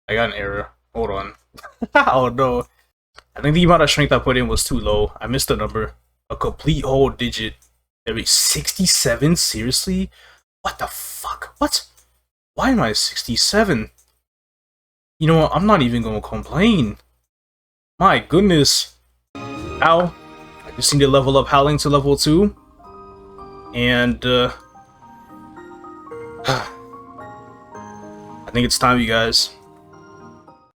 got an error. Hold on. Oh no. I think the amount of strength I put in was too low. I missed a number. A complete whole digit. Every 67? Seriously? What the fuck? What? Why am I 67? You know what? I'm not even gonna complain. My goodness. Ow. I just need to level up Howling to level 2. And, I think it's time, you guys.